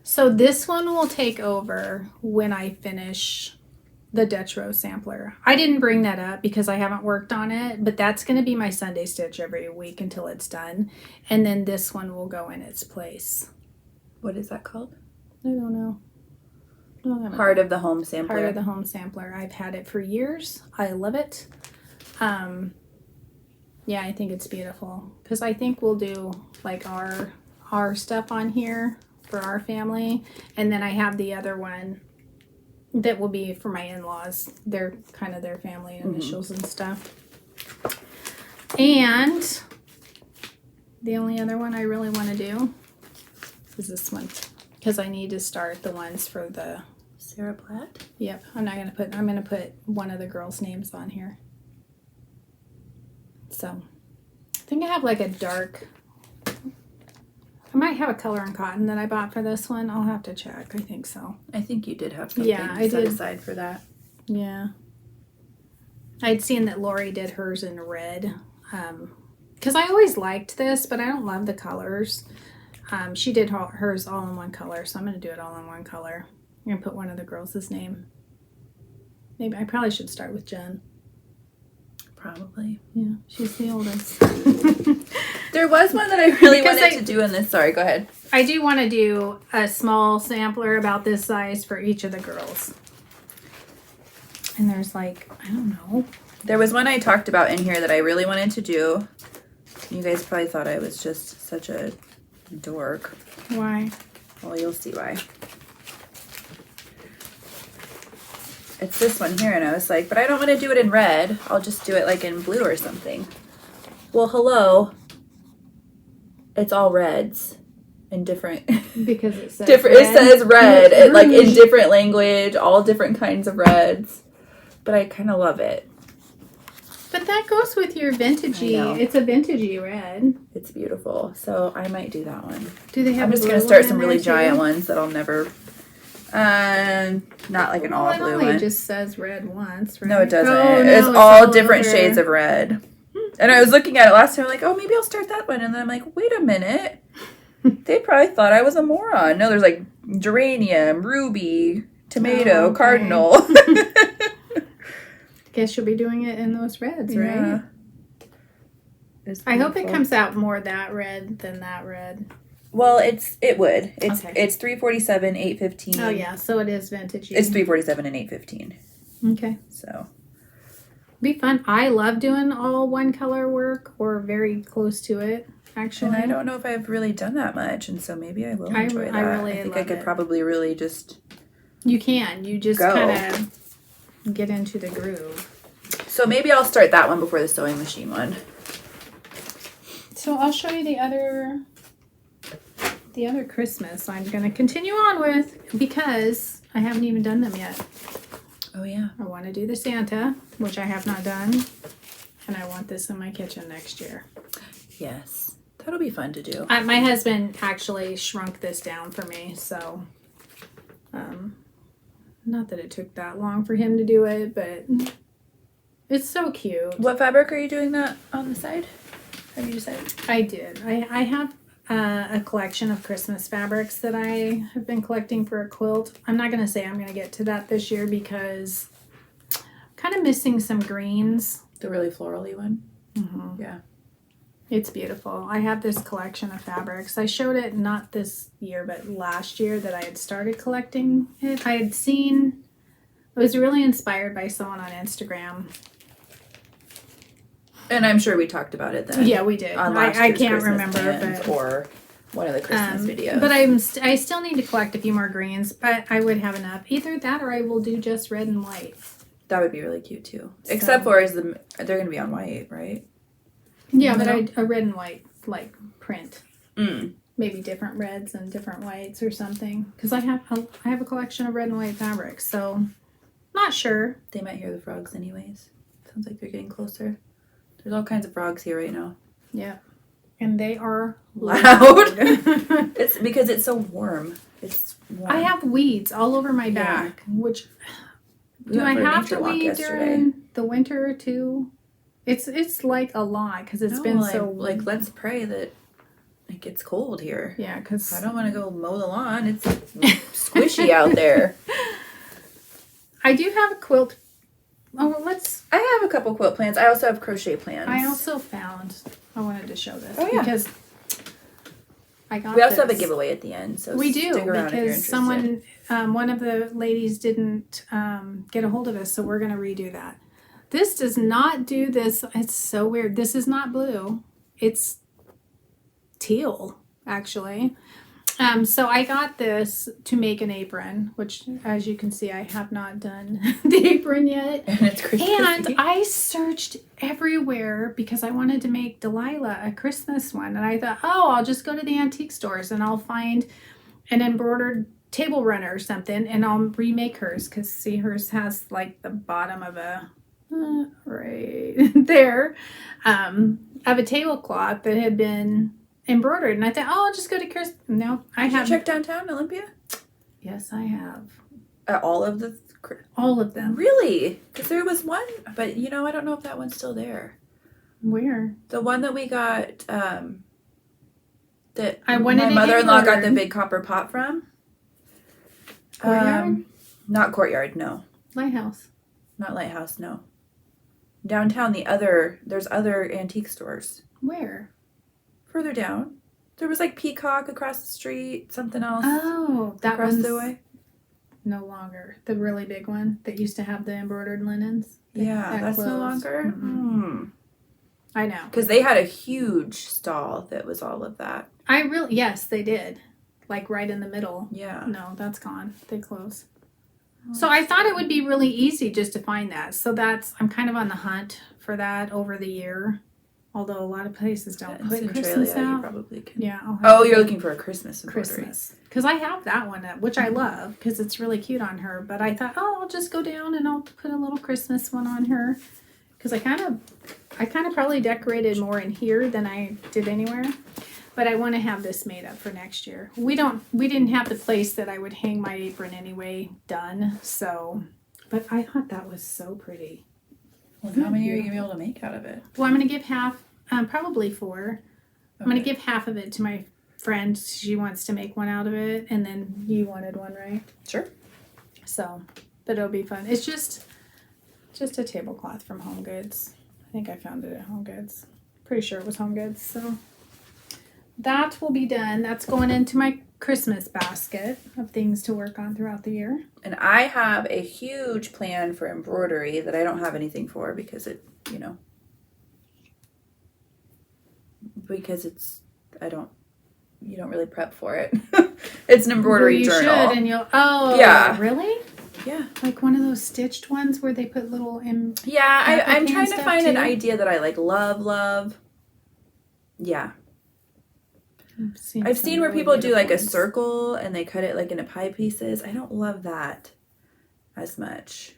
so this one will take over when I finish the Dutch Rose sampler. I didn't bring that up because I haven't worked on it, but that's going to be my Sunday stitch every week until it's done. And then this one will go in its place. What is that called? I don't know. Heart of the Home Sampler. Heart of the Home Sampler. I've had it for years. I love it. Yeah, I think it's beautiful because I think we'll do like our stuff on here for our family, and then I have the other one that will be for my in-laws. They're kind of their family initials and stuff. And the only other one I really want to do is this one, because I need to start the ones for the Sarah Platt? Yep, I'm gonna put one of the girls' names on here. So I think I have like a dark, I might have a color and cotton that I bought for this one. I'll have to check. I think so. I think you did have something set aside for that. Yeah. I'd seen that Lori did hers in red. Because I always liked this, but I don't love the colors. She did hers all in one color, so I'm going to do it all in one color. I'm going to put one of the girls' name. Maybe I probably should start with Jen. Probably. Yeah, she's the oldest. There was one that I really wanted to do in this. Sorry, go ahead. I do want to do a small sampler about this size for each of the girls. And there's like, I don't know. There was one I talked about in here that I really wanted to do. You guys probably thought I was just such a dork. Why? Well, you'll see why. It's this one here, and I was like, but I don't want to do it in red. I'll just do it like in blue or something. Well, hello. It's all reds in different. Because it says different. red. It says red, like in different language, all different kinds of reds. But I kind of love it. But that goes with your vintagey. It's a vintagey red. It's beautiful. So I might do that one. Do they have? I'm just gonna start some really giant ones that I'll never. Not like an all blue one. It just says red once, right? No, it doesn't. Oh, it's all different shades of red. And I was looking at it last time, like, oh, maybe I'll start that one. And then I'm like, wait a minute. They probably thought I was a moron. No, there's like geranium, ruby, tomato, cardinal. Guess you'll be doing it in those reds, right? Yeah. I hope it comes out more that red than that red. Well, it would. It's 347, 815. Oh yeah, so it is vintagey. It's 347 and 815. Okay. So be fun. I love doing all one color work or very close to it. Actually, and I don't know if I've really done that much, and so maybe I will enjoy that. I think I could probably really just. You can. You just kind of get into the groove. So maybe I'll start that one before the sewing machine one. So I'll show you the other Christmas I'm going to continue on with because I haven't even done them yet. Oh yeah. I want to do the Santa, which I have not done, and I want this in my kitchen next year. Yes. That'll be fun to do. My husband actually shrunk this down for me, so not that it took that long for him to do it, but it's so cute. What fabric are you doing that on the side? Have you decided? I did. I have a collection of Christmas fabrics that I have been collecting for a quilt. I'm not going to say I'm going to get to that this year because I'm kind of missing some greens. The really florally one? Mm-hmm. Yeah. It's beautiful. I have this collection of fabrics. I showed it not this year, but last year that I had started collecting it. I had seen, I was really inspired by someone on Instagram. And I'm sure we talked about it then. Yeah, we did. I can't remember. But, or one of the Christmas videos. But I still need to collect a few more greens, but I would have enough. Either that or I will do just red and white. That would be really cute too. So. Except for they're going to be on white, right? Yeah, but a red and white like print. Mm. Maybe different reds and different whites or something. Because I have a collection of red and white fabrics, so not sure. They might hear the frogs anyways. Sounds like they're getting closer. There's all kinds of frogs here right now. Yeah. And they are loud. It's because it's so warm. It's warm. I have weeds all over my back, which do I have to weed during the winter too? It's like a lot because it's been so like let's pray that it gets cold here. Yeah, because I don't want to go mow the lawn. It's squishy out there. I do have a quilt. Oh, I have a couple quilt plans. I also have crochet plans. I also found. I wanted to show this because I got. We also have a giveaway at the end, so we do stick around if you're because interested. one of the ladies didn't get a hold of us, so we're going to redo that. This does not do this. It's so weird. This is not blue. It's teal, actually. So I got this to make an apron, which, as you can see, I have not done the apron yet. And it's Christmas. And I searched everywhere because I wanted to make Delilah a Christmas one. And I thought, oh, I'll just go to the antique stores and I'll find an embroidered table runner or something and I'll remake hers. Because, see, hers has like the bottom of a, right there, of a tablecloth that had been embroidered, and I thought, oh, I'll just go to Chris. No, I have. Did you check downtown Olympia? Yes, I have. All of the. All of them. Really? Because there was one, but I don't know if that one's still there. Where? The one that we got. That I wanted. My mother-in-law got the big copper pot from. Courtyard? Not Courtyard. No. Lighthouse. Not Lighthouse. No. Downtown, there's other antique stores. Where? Further down. There was like Peacock across the street, something else. Oh, that across one's the way. No longer. The really big one that used to have the embroidered linens. Yeah, that's no longer. I know. Because they had a huge stall that was all of that. Yes, they did. Like right in the middle. Yeah. No, that's gone. They closed. So I thought it would be really easy just to find that. So I'm kind of on the hunt for that over the year. Although a lot of places don't put Christmas out. You probably can. Yeah. You're looking for a Christmas embroidery. Christmas. Because I have that one, which I love because it's really cute on her. But I thought, I'll just go down and I'll put a little Christmas one on her. Because I kind of probably decorated more in here than I did anywhere. But I want to have this made up for next year. We didn't have the place that I would hang my apron anyway done. So, but I thought that was so pretty. Well, how many are you going to be able to make out of it? Well, I'm going to give half, probably 4. Okay. I'm going to give half of it to my friend. She wants to make one out of it. And then you wanted one, right? Sure. So, but it'll be fun. It's just a tablecloth from Home Goods. I think I found it at Home Goods. Pretty sure it was Home Goods. So that will be done. That's going into my Christmas basket of things to work on throughout the year. And I have a huge plan for embroidery that I don't have anything for because you don't really prep for it. It's an embroidery journal. You should, and yeah. Really? Yeah. Like one of those stitched ones where they put little I'm trying to find an idea that I love. Yeah. I've seen where people do like a circle and they cut it like into pie pieces. I don't love that as much.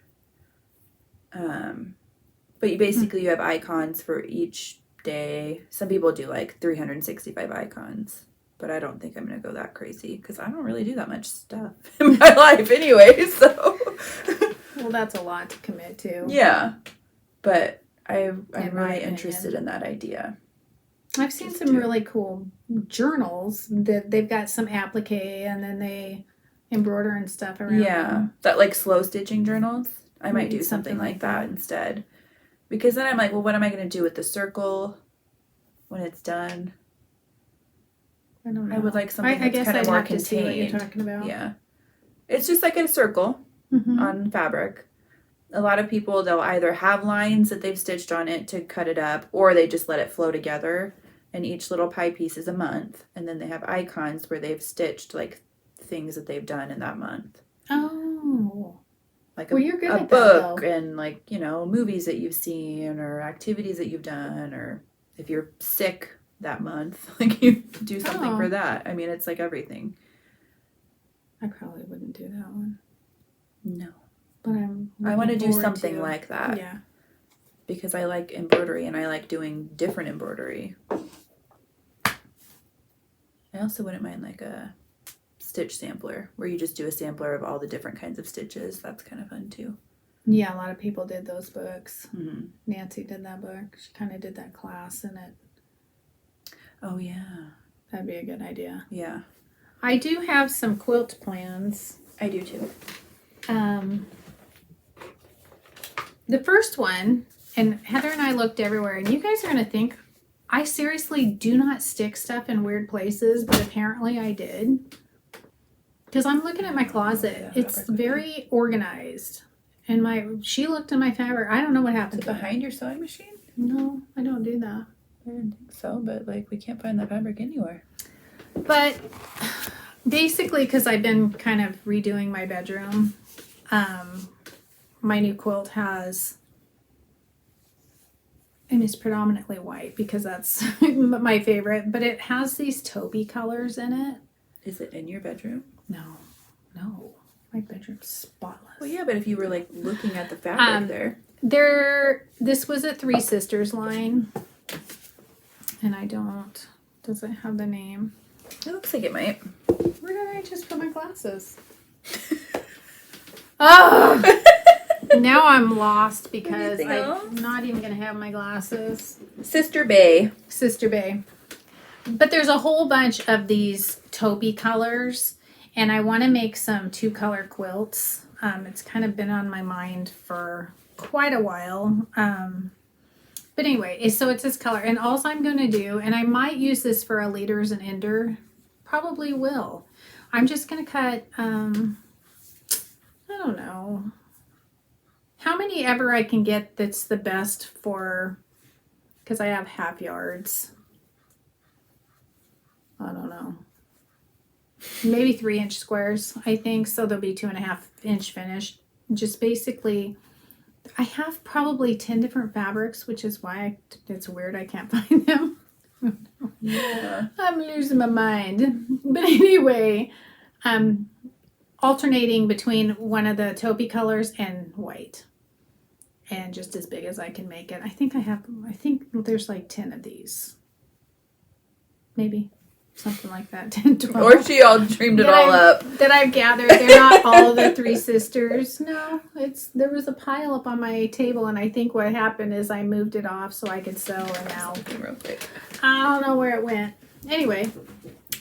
But you have icons for each day. Some people do like 365 icons, but I don't think I'm going to go that crazy because I don't really do that much stuff in my life anyway. So, well, that's a lot to commit to. Yeah, but I'm really interested in that idea. I've seen some really cool journals that they've got some applique and then they embroider and stuff around. Yeah, that like slow stitching journals. I might do something like that instead. Because then I'm like, well, what am I going to do with the circle when it's done? I don't know. I would like something that's kind of more contained. See what you're talking about. Yeah. It's just like a circle on fabric. A lot of people, they'll either have lines that they've stitched on it to cut it up, or they just let it flow together. And each little pie piece is a month. And then they have icons where they've stitched like things that they've done in that month. Oh. Like you're good a at book that, and like, movies that you've seen or activities that you've done, or if you're sick that month, like you do something for that. I mean, it's like everything. I probably wouldn't do that one. No. But I want to do something like that. Yeah. Because I like embroidery and I like doing different embroidery. I also wouldn't mind like a stitch sampler where you just do a sampler of all the different kinds of stitches. That's kind of fun too. Yeah, a lot of people did those books. Mm-hmm. Nancy did that book. She kind of did that class in it. Oh, yeah. That'd be a good idea. Yeah. I do have some quilt plans. I do too. The first one, and Heather and I looked everywhere, and you guys are going to think I seriously do not stick stuff in weird places, but apparently I did. Because I'm looking at my closet. It's very organized. And she looked in my fabric. I don't know what happened. Is it behind your sewing machine? No, I don't do that. I didn't think so, but like we can't find that fabric anywhere. But basically, because I've been kind of redoing my bedroom, my new quilt has, and it's predominantly white because that's my favorite, but it has these taupey colors in it. Is it in your bedroom? No. My bedroom's spotless. Well, yeah, but if you were like looking at the fabric this was a Three Sisters line, and does it have the name? It looks like it might. Where did I just put my glasses? Oh! Now I'm lost because I'm not even going to have my glasses. Sister Bay. But there's a whole bunch of these taupey colors, and I want to make some 2-color quilts. It's kind of been on my mind for quite a while. But anyway, so it's this color, and all I'm going to do, and I might use this for a leaders and ender, probably will. I'm just going to cut, I don't know, how many ever I can get that's the best for, because I have half yards. I don't know. Maybe 3-inch squares, I think. So they'll be 2.5-inch finished. Just basically, I have probably 10 different fabrics, which is why it's weird I can't find them. Yeah. I'm losing my mind. But anyway, alternating between one of the taupey colors and white. And just as big as I can make it. I think there's like 10 of these. Maybe. Something like that. 10, 12. Or she all dreamed it all up. That I've gathered. They're not all the Three Sisters. No, there was a pile up on my table, and I think what happened is I moved it off so I could sew, and now Real quick. I don't know where it went. Anyway,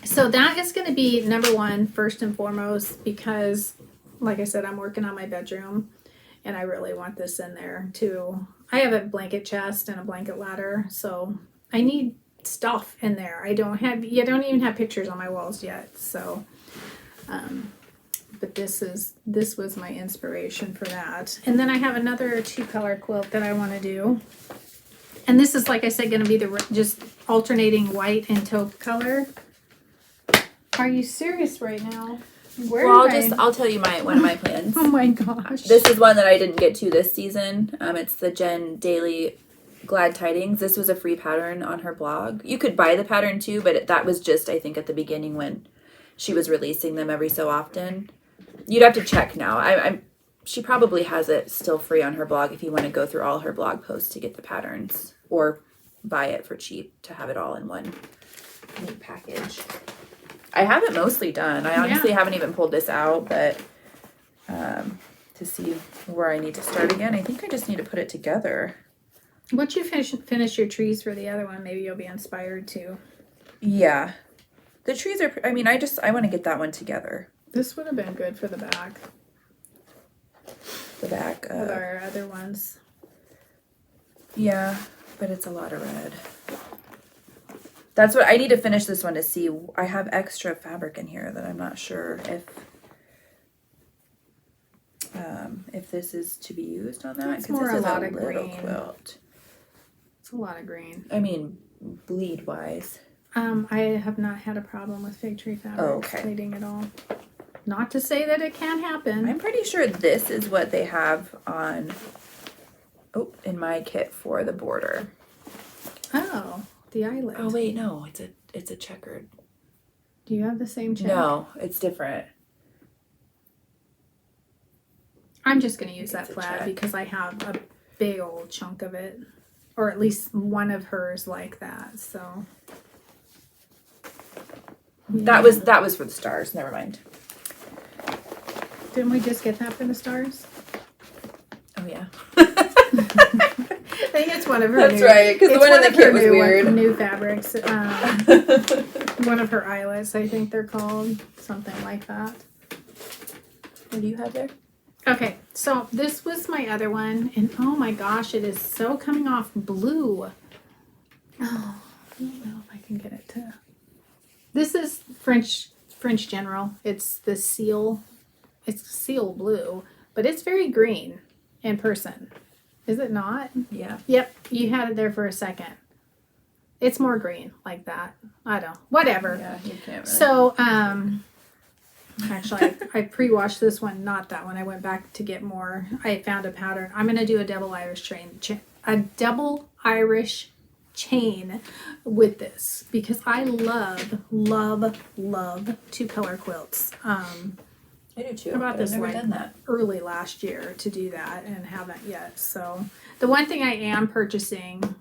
so that is going to be number one, first and foremost, because, like I said, I'm working on my bedroom, and I really want this in there too. I have a blanket chest and a blanket ladder, so I need stuff in there. I don't even have pictures on my walls yet, so but this was my inspiration for that. And then I have another 2-color quilt that I want to do, and this is, like I said, going to be just alternating white and taupe color. Are you serious right now? I'll tell you one of my plans. Oh my gosh, this is one that I didn't get to this season. It's the Jen Daily Glad Tidings. This was a free pattern on her blog. You could buy the pattern too, but that was just, I think, at the beginning when she was releasing them every so often. You'd have to check now. She probably has it still free on her blog if you want to go through all her blog posts to get the patterns, or buy it for cheap to have it all in one neat package. I have it mostly done. I honestly haven't even pulled this out, but to see where I need to start again, I think I just need to put it together. Once you finish your trees for the other one, maybe you'll be inspired too. Yeah. The trees are, I want to get that one together. This would have been good for the back. The back of with our other ones. Yeah, but it's a lot of red. That's what I need to finish this one to see. I have extra fabric in here that I'm not sure if this is to be used on that. It's more this a is lot a of little green. Quilt. It's a lot of green. I mean, bleed wise. I have not had a problem with fig tree fabric bleeding at all. Not to say that it can't happen. I'm pretty sure this is what they have on in my kit for the border. Oh, the eyelet. Oh wait, no, it's a checkered. Do you have the same check? No, it's different. I'm just going to use that plaid because I have a big old chunk of it, or at least one of hers like that. So that was for the stars. Never mind. Didn't we just get that for the stars? Oh yeah. I think it's one of her. That's right, because the one in the kit was weird. New fabrics. One of her eyelets, I think they're called, something like that. What do you have there? Okay, so this was my other one, and oh my gosh, it is so coming off blue. Oh, I don't know if I can get it to. This is French General. It's the seal. It's seal blue, but it's very green in person. Is it not? Yeah. Yep, you had it there for a second. It's more green like that. I don't. Whatever. Yeah, you can't really. So, Actually, I pre-washed this one, not that one. I went back to get more. I found a pattern. I'm going to do a double Irish chain with this because I love, love, love 2-color quilts. I do too. I bought this never like done that. early last year to do that and haven't yet. So the one thing I am purchasing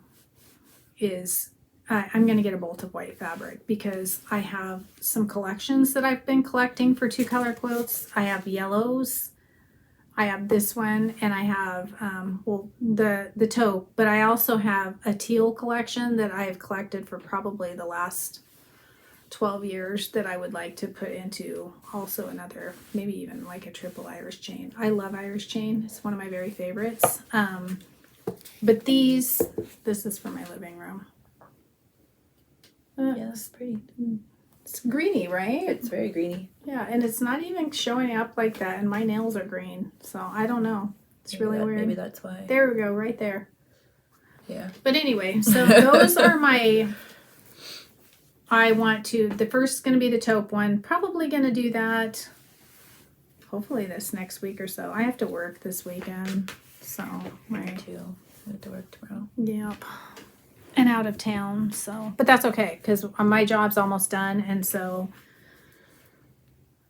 is I'm going to get a bolt of white fabric because I have some collections that I've been collecting for 2-color quilts. I have yellows. I have this one, and I have the taupe, but I also have a teal collection that I have collected for probably the last 12 years that I would like to put into also another, maybe even like a triple Irish chain. I love Irish chain. It's one of my very favorites. But this is for my living room. Yeah, that's pretty. It's greeny, right? It's very greeny. Yeah, and it's not even showing up like that, and my nails are green, so I don't know. It's Maybe really weird. Maybe that's why. There we go, right there. Yeah. But anyway, so those are my... the first is going to be the taupe one. Probably going to do that hopefully this next week or so. I have to work this weekend, so... Me too. I have to work tomorrow. Yep. And out of town, so... But that's okay, because my job's almost done, and so...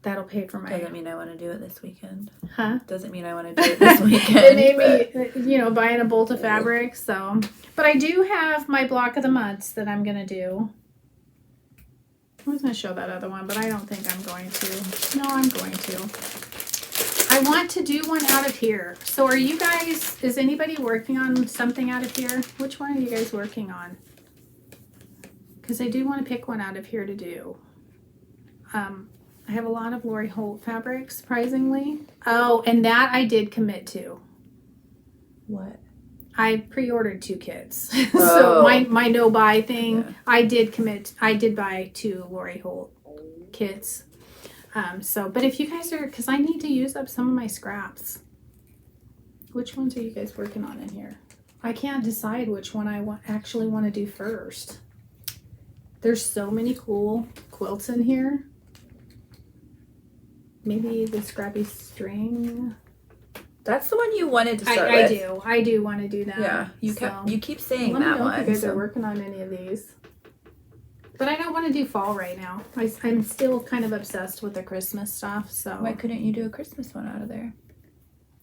That'll pay for my... Doesn't mean I want to do it this weekend. Huh? Doesn't mean I want to do it this weekend. It made me, buying a bolt of fabric, so... But I do have my block of the months that I'm going to do. I was going to show that other one, but I don't think I'm going to. No, I'm going to. I want to do one out of here. So are you guys... Is anybody working on something out of here? Which one are you guys working on? Because I do want to pick one out of here to do. I have a lot of Lori Holt fabric, surprisingly. Oh, and that I did commit to. What? I pre-ordered 2 kits. Oh. So my no-buy thing, Yeah. I did buy 2 Lori Holt kits. But if you guys are, because I need to use up some of my scraps. Which ones are you guys working on in here? I can't decide which one I actually want to do first. There's so many cool quilts in here. Maybe the scrappy string. That's the one you wanted to start with. I do want to do that. Yeah, you keep saying Let me that know one. if you guys are working on any of these. But I don't want to do fall right now. I'm still kind of obsessed with the Christmas stuff. So Why couldn't you do a Christmas one out of there?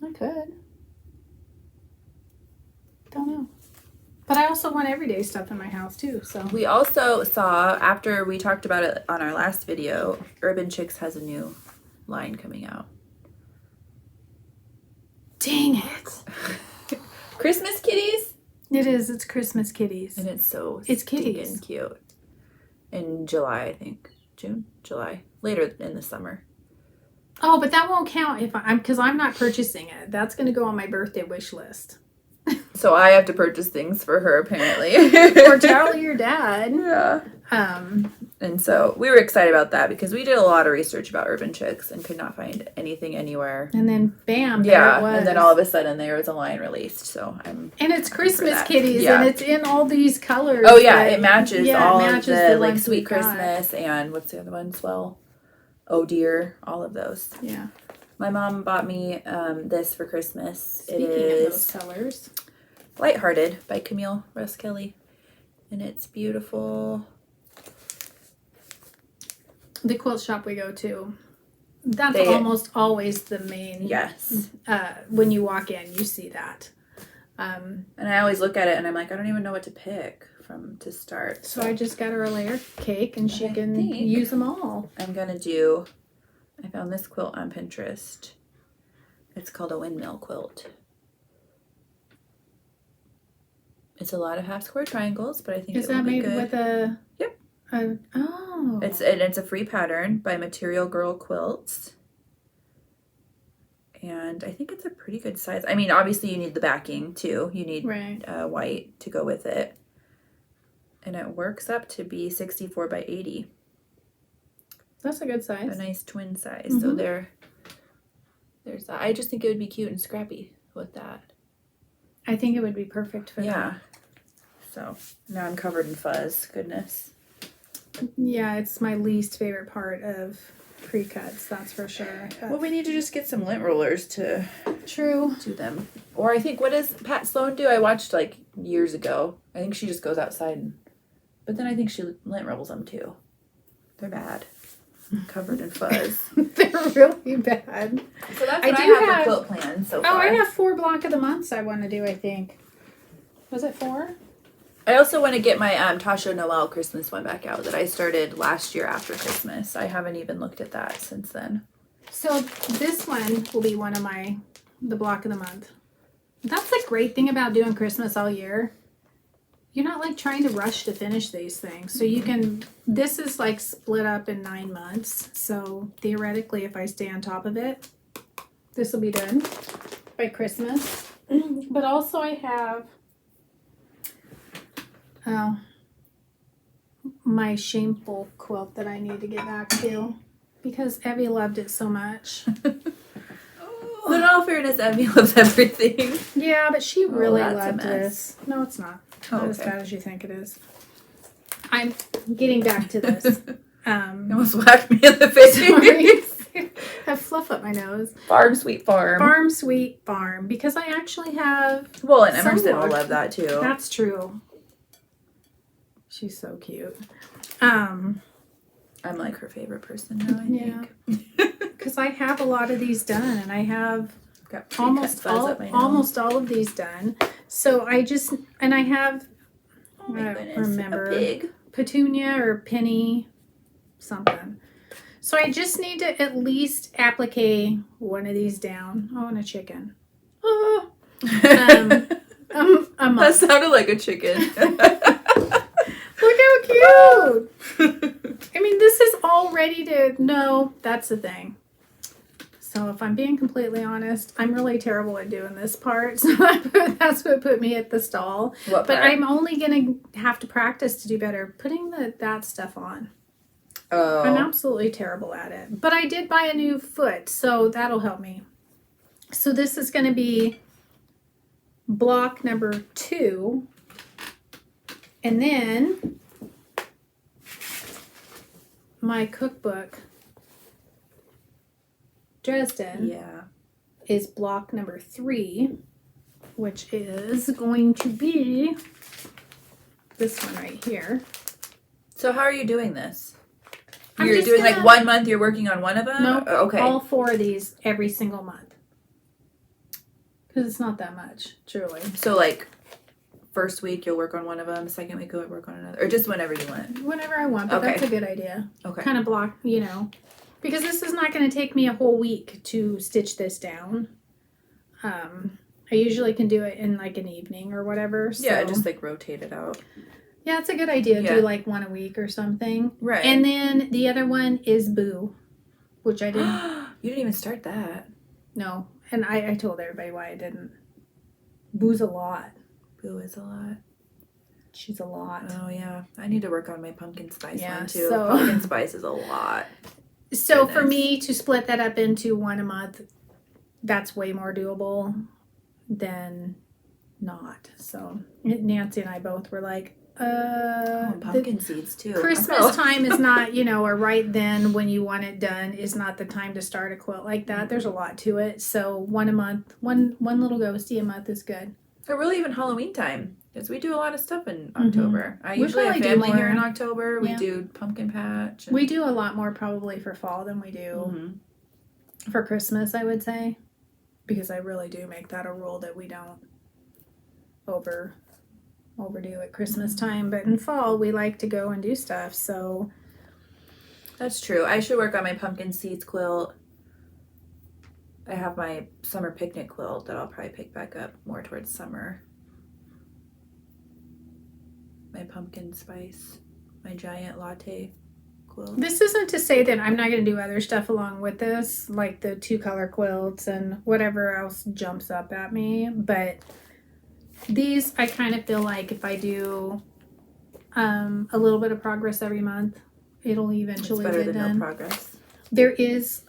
I could. Don't know. But I also want everyday stuff in my house too. So We also saw, after we talked about it on our last video, Urban Chicks has a new line coming out. Dang it. Christmas kitties? It is. It's Christmas kitties. And it's It's stinking kitties. cute. In July, I think. July. Later in the summer. Oh, but that won't count because I'm not purchasing it. That's going to go on my birthday wish list. So I have to purchase things for her, apparently. Or tell your dad. Yeah. And so we were excited about that because we did a lot of research about Urban Chicks and could not find anything anywhere. And then bam, there it was. And then all of a sudden there was a line released. So and it's Christmas that. kitties, Yeah. and it's in all these colors. Oh yeah, it matches all of the like ones Sweet we've got. Christmas and what's the other one? Swell. Oh dear, all of those. Yeah. My mom bought me this for Christmas. Speaking it of those is colors, Lighthearted by Camille Russ Kelly, and it's beautiful. the quilt shop we go to, that's almost always the main. Yes. When you walk in, you see that. And I always look at it and I'm like, I don't even know what to pick to start. So I just got her a layer cake and she can use them all. I found this quilt on Pinterest. It's called a Windmill quilt. It's a lot of half square triangles, but I think it will be good. Is that made with a... Yep. Oh. It's a free pattern by Material Girl Quilts. And I think it's a pretty good size. I mean, obviously you need the backing too. You need white to go with it. And it works up to be 64 by 80. That's a good size. A nice twin size. Mm-hmm. So there's that. I just think it would be cute and scrappy with that. I think it would be perfect for that. Yeah. So now I'm covered in fuzz. Goodness. Yeah, it's my least favorite part of pre-cuts, that's for sure. Well, we need to just get some lint rollers to True. do them. Or I think, what does Pat Sloan do? I watched like years ago. I think she just goes outside, but then I think she lint rolls them too. They're bad. Covered in fuzz. They're really bad. So that's what I have for quilt plans so far. Oh, I have 4 block of the months I want to do, I think. Was it 4? I also want to get my Tasha Noel Christmas one back out that I started last year after Christmas. I haven't even looked at that since then. So this one will be one of the block of the month. That's the great thing about doing Christmas all year. You're not like trying to rush to finish these things. So you can, this is like split up in 9 months. So theoretically, if I stay on top of it, this will be done by Christmas. But also I have my shameful quilt that I need to get back to because Evie loved it so much. But in all fairness, Evie loves everything. Yeah, but she really loved this. No, it's not. Oh, Not as bad as you think it is. I'm getting back to this. You almost whacked me in the face. Sorry. I have fluff up my nose. Farm, sweet farm. Farm, sweet farm. Because I actually have... Well, and Emerson will love that too. That's true. She's so cute. I'm like her favorite person now, I think. Because I have a lot of these done, and I have got almost all of these done. So I just, and I have, I don't remember, a pig. Petunia or Penny, something. So I just need to at least applique one of these down. Oh, and a chicken. Oh. That sounded like a chicken. Look how cute! I mean, this is all ready to... No, that's the thing. So if I'm being completely honest, I'm really terrible at doing this part. So that's what put me at the stall. What part? But I'm only going to have to practice to do better putting that stuff on. Oh. I'm absolutely terrible at it. But I did buy a new foot, so that'll help me. So this is going to be block number 2. And then my cookbook, Dresden, is block number 3, which is going to be this one right here. So how are you doing this? I'm You're doing like 1 month, you're working on one of them? No, okay. all 4 of these every single month. Because it's not that much, truly. So like... First week you'll work on one of them. Second week you'll work on another, or just whenever you want. Whenever I want, but that's a good idea. Okay. Kind of block, because this is not going to take me a whole week to stitch this down. I usually can do it in like an evening or whatever. So. Yeah, just like rotate it out. Yeah, it's a good idea. Do like one a week or something. Right. And then the other one is Boo, which I didn't. You didn't even start that. No, and I told everybody why I didn't. Boo's a lot. Boo is a lot. She's a lot. Oh, yeah. I need to work on my pumpkin spice one, too. So, pumpkin spice is a lot. So for me to split that up into one a month, that's way more doable than not. So Nancy and I both were like, pumpkin seeds, too. Christmas time is not, or right then when you want it done is not the time to start a quilt like that. There's a lot to it. So one a month, one little ghosty a month is good. Or really even Halloween time, because we do a lot of stuff in October. I usually have do family more. here in October. We do pumpkin patch. We do a lot more probably for fall than we do for Christmas, I would say. Because I really do make that a rule that we don't overdo at Christmas time. But in fall, we like to go and do stuff, so... That's true. I should work on my pumpkin seeds quilt. I have my summer picnic quilt that I'll probably pick back up more towards summer. My pumpkin spice, my giant latte quilt. This isn't to say that I'm not going to do other stuff along with this, like the 2-color quilts and whatever else jumps up at me. But these, I kind of feel like if I do a little bit of progress every month, it'll eventually get done. It's better than no progress. There is...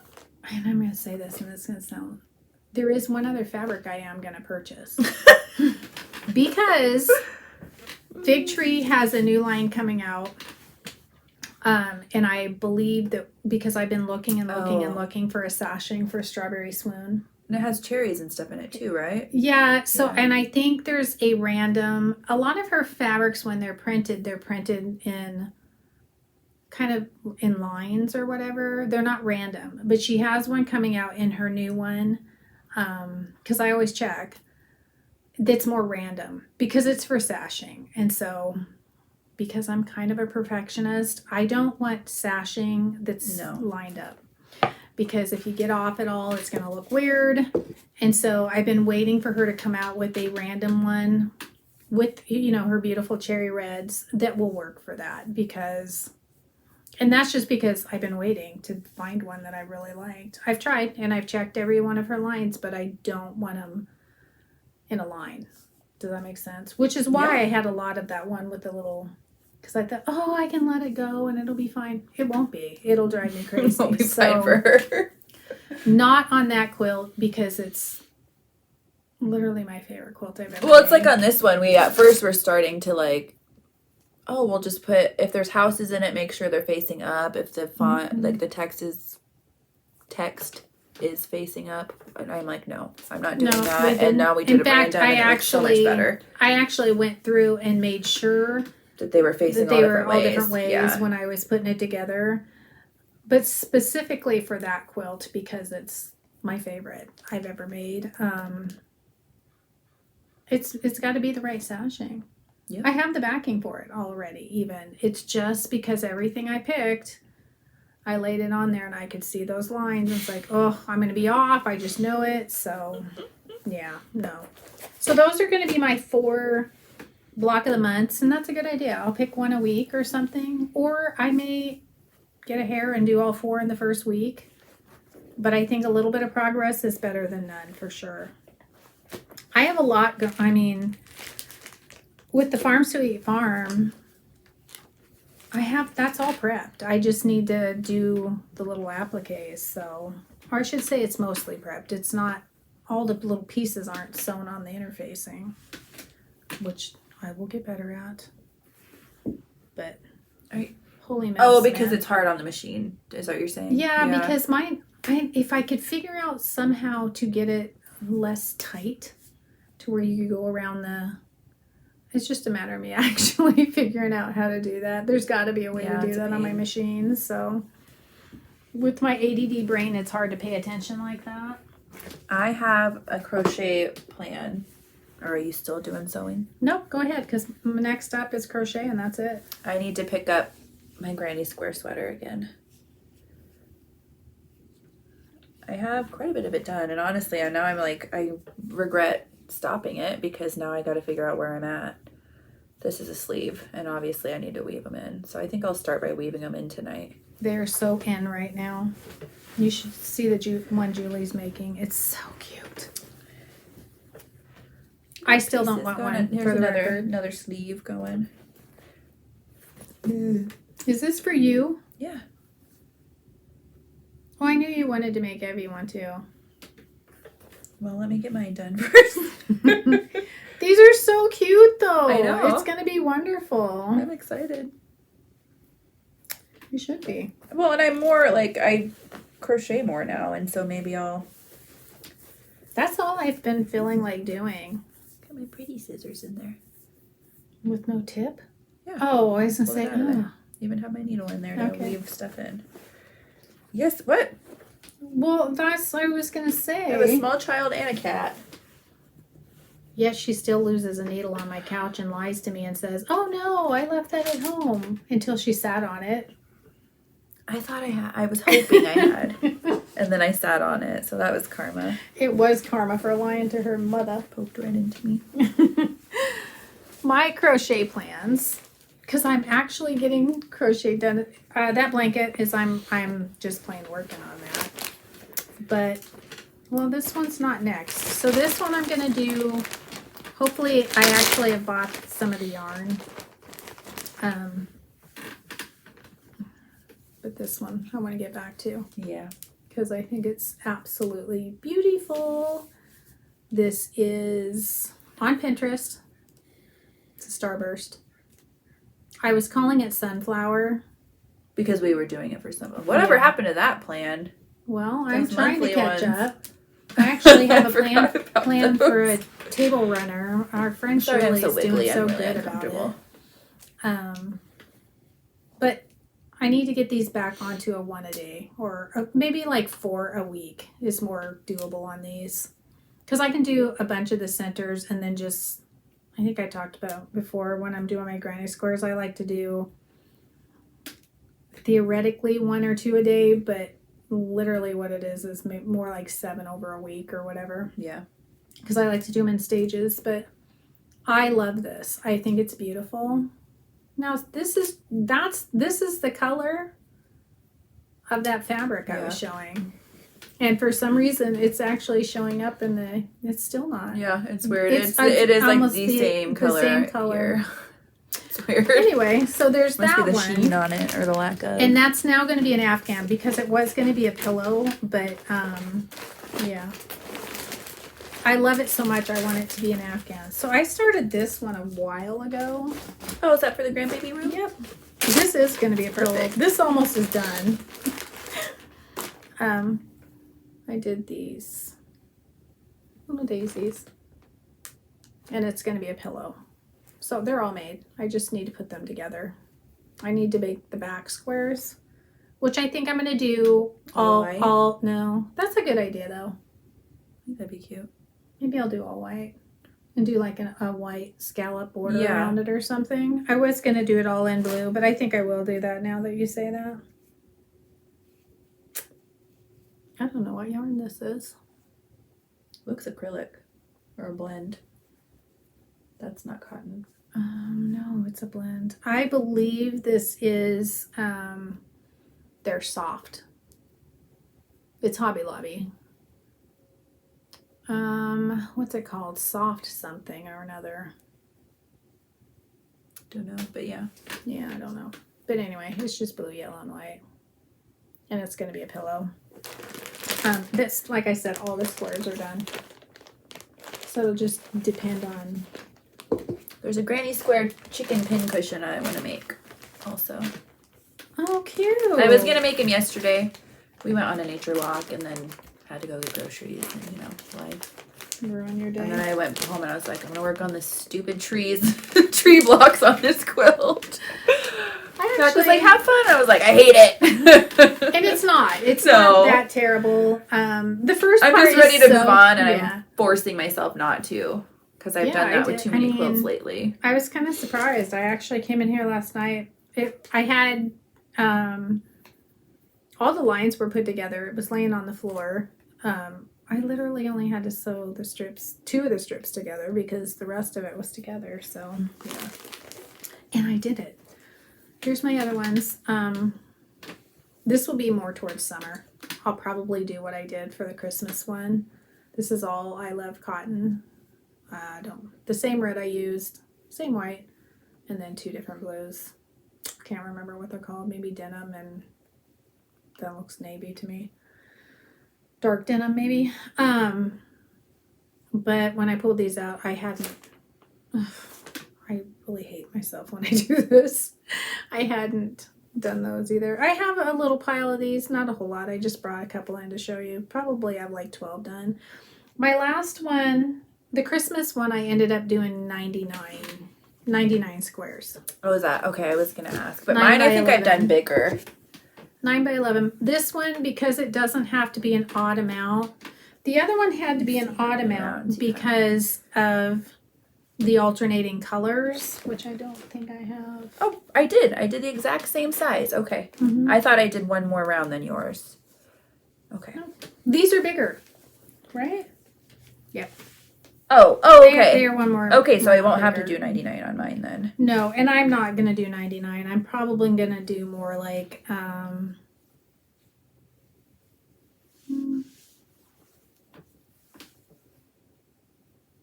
And I'm going to say this, and it's going to sound... There is one other fabric I am going to purchase. Because Fig Tree has a new line coming out And I believe that because I've been looking and looking and Oh. looking for a sashing for Strawberry Swoon. And it has cherries and stuff in it too, right? Yeah, so, Yeah. and I think there's a lot of her fabrics when they're printed in kind of in lines or whatever. They're not random, but she has one coming out in her new one. Because I always check. That's more random because it's for sashing. And so, because I'm kind of a perfectionist, I don't want sashing that's lined up. Because if you get off at all, it's going to look weird. And so I've been waiting for her to come out with a random one with, her beautiful cherry reds that will work for that. And that's just because I've been waiting to find one that I really liked. I've tried and I've checked every one of her lines, but I don't want them in a line. Does that make sense? Which is why I had a lot of that one with the little... Because I thought, I can let it go and it'll be fine. It won't be. It'll drive me crazy. It won't be fine for her. Not on that quilt because it's literally my favorite quilt I've ever Well, it's made. like on this one, we at first were starting to like, we'll just put, if there's houses in it, make sure they're facing up. If the font, like the text is facing up. And I'm like, no, I'm not doing that. And now we did it random and it looks so much better. I actually went through and made sure that they were facing all different ways. Yeah. When I was putting it together. But specifically for that quilt because it's my favorite I've ever made. It's got to be the right sashing. Yep. I have the backing for it already even. It's just because everything I picked, I laid it on there and I could see those lines. It's like, I'm going to be off. I just know it. So, yeah, no. So those are going to be my 4 block of the months, and that's a good idea. I'll pick one a week or something, or I may get a hair and do all 4 in the first week. But I think a little bit of progress is better than none for sure. I have a lot. With the Farms to Eat Farm, that's all prepped. I just need to do the little appliques. So, or I should say it's mostly prepped. It's not, all the little pieces aren't sewn on the interfacing, which I will get better at. But holy mess. Because it's hard on the machine. Is that what you're saying? Yeah. Because if I could figure out somehow to get it less tight to where you could go around it's just a matter of me actually figuring out how to do that. There's got to be a way to do that on my machine. So with my ADD brain, it's hard to pay attention like that. I have a crochet plan. Or are you still doing sewing? Nope, go ahead, because next up is crochet and that's it. I need to pick up my granny square sweater again. I have quite a bit of it done, and honestly, I regret stopping it because now I got to figure out where I'm at. This is a sleeve, and obviously I need to weave them in. So I think I'll start by weaving them in tonight. They're so in right now. You should see the one Julie's making. It's so cute. I still don't want one. Here's another sleeve going. Is this for you? Yeah. Oh, I knew you wanted to make Evie one too. Well, let me get mine done first. These are so cute though. I know. It's going to be wonderful. I'm excited. You should be. Well, and I'm more I crochet more now, and so maybe I'll... That's all I've been feeling like doing. Got my pretty scissors in there. With no tip? Yeah. Oh, I was going to say, Even have my needle in there to weave stuff in. Yes, what? Well, that's what I was going to say. I have a small child and a cat. Yet she still loses a needle on my couch and lies to me and says, oh no, I left that at home, until she sat on it. I thought I was hoping I had. And then I sat on it, so that was karma. It was karma for lying to her mother. Poked right into me. My crochet plans, because I'm actually getting crochet done. That blanket is I'm just plain working on that. But, well, this one's not next. So this one I'm going to do, hopefully I actually have bought some of the yarn. But this one I want to get back to. Yeah. Because I think it's absolutely beautiful. This is on Pinterest. It's a starburst. I was calling it sunflower Because we were doing it for some. Whatever happened to that plan? Well, I'm Those trying to monthly catch ones. up. I actually have a I forgot about plan those. for a table runner. Our friend Sorry, Shirley I'm is so doing wiggly. so I'm really good about uncomfortable. it. But I need to get these back onto a 1 a day, or maybe like 4 a week is more doable on these. Because I can do a bunch of the centers and then just, I think I talked about before when I'm doing my granny squares, I like to do theoretically 1 or 2 a day, but literally what it is more like 7 over a week or whatever. Yeah. Because I like to do them in stages, but I love this. I think it's beautiful. Now this is the color of that fabric I was showing. And for some reason it's actually showing up it's still not. Yeah, it's weird. It is like the same color. The same color. Here. It's weird. Anyway, so there's Must that be the one. sheen on it or the lack of. And that's now going to be an Afghan because it was going to be a pillow, but yeah. I love it so much I want it to be an Afghan. So I started this one a while ago. Oh, is that for the grandbaby room? Yep. This is going to be a pillow. Perfect. This almost is done. I did these little daisies. And it's going to be a pillow. So they're all made. I just need to put them together. I need to make the back squares, which I think I'm going to do all no. That's a good idea though. I think that'd be cute. Maybe I'll do all white and do like a white scallop border around it or something. I was going to do it all in blue, but I think I will do that now that you say that. I don't know what yarn this is. Looks acrylic or a blend. That's not cotton. No, it's a blend. I believe this is, they're soft. It's Hobby Lobby. What's it called? Soft something or another. Don't know, but yeah. Yeah, I don't know. But anyway, it's just blue, yellow, and white. And it's going to be a pillow. This, like I said, all the squares are done. So it'll just depend on... There's a granny square chicken pin cushion I want to make also. Oh, cute. I was going to make them yesterday. We went on a nature walk and then had to go get groceries and, life. Ruin your day. And then I went home and I was like, I'm going to work on this stupid tree blocks on this quilt. Jack was like, have fun. I was like, I hate it. And it's not. It's not that terrible. The first part I'm just ready to move on and yeah. I'm forcing myself not to. Because I've done that with too many quilts lately. I was kind of surprised. I actually came in here last night. I had all the lines were put together. It was laying on the floor. I literally only had to sew the strips, 2 of the strips together because the rest of it was together. So yeah, and I did it. Here's my other ones. This will be more towards summer. I'll probably do what I did for the Christmas one. This is all I Love Cotton. The same red I used, same white, and then 2 different blues. Can't remember what they're called. Maybe denim, and that looks navy to me. Dark denim, maybe. But when I pulled these out, I hadn't. I really hate myself when I do this. I hadn't done those either. I have a little pile of these, not a whole lot. I just brought a couple in to show you. Probably have like 12 done. My last one. The Christmas one, I ended up doing 99 squares. Oh, is that? Okay, I was going to ask. But mine, I think 11. I've done bigger. 9 by 11. This one, because it doesn't have to be an odd amount. The other one had to be an odd amount because of the alternating colors, which I don't think I have. Oh, I did. I did the exact same size. Okay. Mm-hmm. I thought I did one more round than yours. Okay. No. These are bigger, right? Yep. Oh, okay. They are one more. Okay, so I won't have to do 99 on mine then. No, and I'm not going to do 99. I'm probably going to do more like,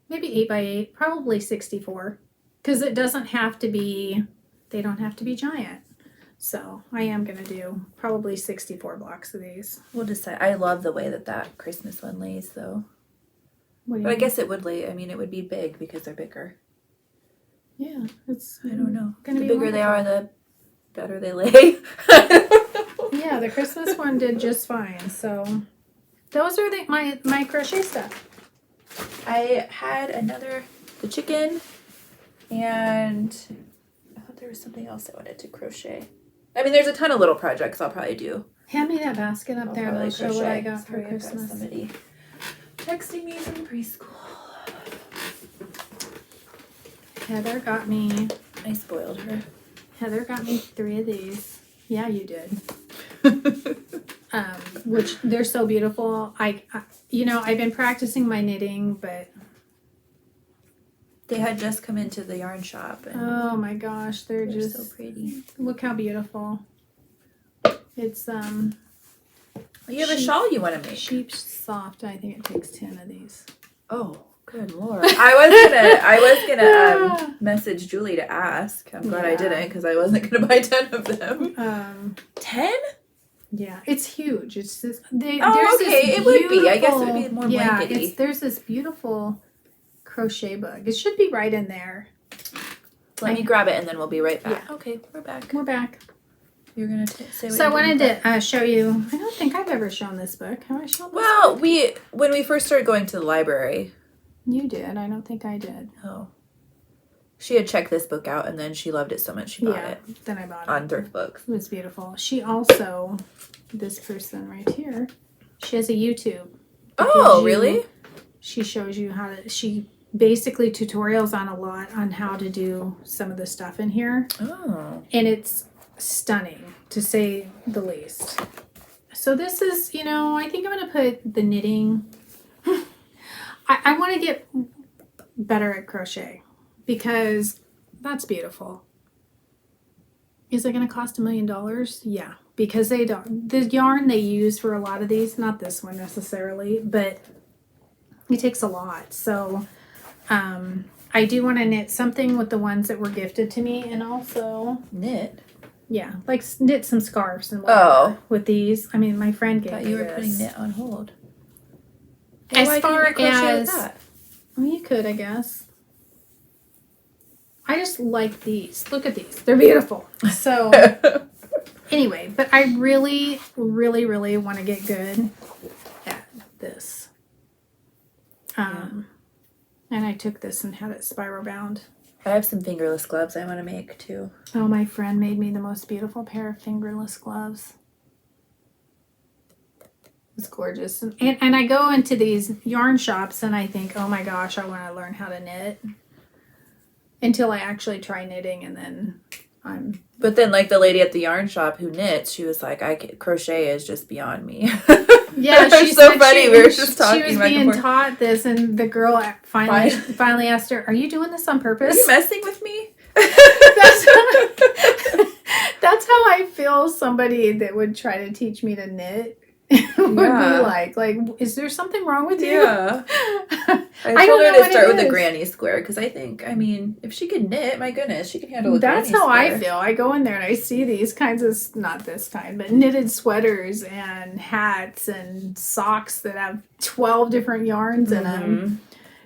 maybe 8 by 8, probably 64. Because it doesn't have to be, they don't have to be giant. So I am going to do probably 64 blocks of these. We'll decide. I love the way that Christmas one lays though. But I guess it would lay, I mean, it would be big because they're bigger. Yeah, it's. I don't know. The bigger they are, the better they lay. I don't Yeah, the Christmas one did just fine. So those are my crochet stuff. I had the chicken, and I thought there was something else I wanted to crochet. I mean, there's a ton of little projects I'll probably do. Hand me that basket up there and I'll show what I got for Sorry, I've got Christmas. somebody texting me from preschool. Heather got me. I spoiled her. Heather got me 3 of these. Yeah, you did. Which they're so beautiful. I've been practicing my knitting, but they had just come into the yarn shop. And oh my gosh, they're just so pretty. Look how beautiful. It's you have a shawl you want to make. Sheep soft. I think it takes 10 of these. Oh, good Lord. I was gonna message Julie to ask. I'm glad I didn't, because I wasn't gonna buy 10 of them. 10? Yeah, it's huge. It's just it would be. I guess it would be more blankety. There's this beautiful crochet book. It should be right in there. Let me grab it and then we'll be right back. Yeah. Okay, we're back. We're back. You're gonna say what so I wanted to show you. I don't think I've ever shown this book. Have I shown this book? Well, when we first started going to the library. You did. I don't think I did. Oh. She had checked this book out and then she loved it so much she bought it. Then I bought it. On Thrift Books. It was beautiful. She also, this person right here, she has a YouTube. Oh, really? She shows you how to, she basically tutorials on a lot on how to do some of the stuff in here. Oh. And it's stunning, to say the least. So this is, I think I'm going to put the knitting. I want to get better at crochet because that's beautiful. Is it going to cost $1 million? Yeah, because they don't. The yarn they use for a lot of these, not this one necessarily, but it takes a lot. So I do want to knit something with the ones that were gifted to me, and also knit. Yeah, like knit some scarves and whatever with these. I mean, my friend gave me this. I thought you were putting knit on hold. As far as, well, you could, I guess. I just like these. Look at these. They're beautiful. So, anyway, but I really, really, really want to get good at this. And I took this and had it spiral bound. I have some fingerless gloves I want to make, too. Oh, my friend made me the most beautiful pair of fingerless gloves. It's gorgeous. And I go into these yarn shops and I think, oh my gosh, I want to learn how to knit. Until I actually try knitting, and then But then, like, the lady at the yarn shop who knits, she was like, crochet is just beyond me. Yeah, she's so funny. We were just talking. She was being taught this, and the girl finally asked her, "Are you doing this on purpose? Are you messing with me?" That's how I feel. Somebody that would try to teach me to knit would be like, is there something wrong with you? Yeah. I told her to start with the granny square because I think, if she can knit, my goodness, she can handle a granny square. That's how I feel. I go in there and I see these kinds of, not this kind, but knitted sweaters and hats and socks that have 12 different yarns in them.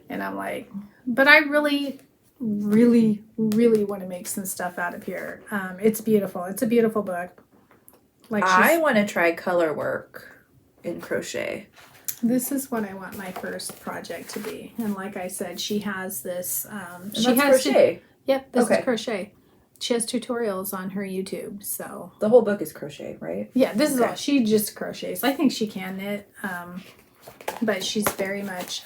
And I'm like, but I really, really, really want to make some stuff out of here. It's beautiful. It's a beautiful book. I want to try color work in crochet. This is what I want my first project to be. And like I said, she has this. She has crochet. Yep, this is crochet. She has tutorials on her YouTube. So the whole book is crochet, right? Yeah, this is all. She just crochets. I think she can knit, but she's very much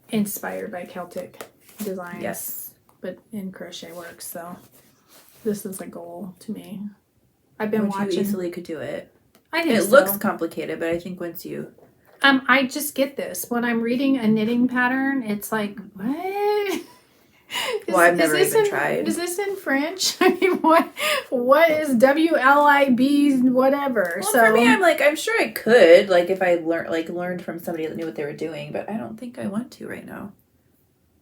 inspired by Celtic designs. Yes, but in crochet work. So this is a goal to me. I've been watching. You easily could do it. I think it looks complicated, but I think once you... I just get this. When I'm reading a knitting pattern, it's like, what? I've never even tried. Is this in French? I mean, what is WLIB whatever? Well, for me, I'm sure I could, if I learned from somebody that knew what they were doing, but I don't think I want to right now.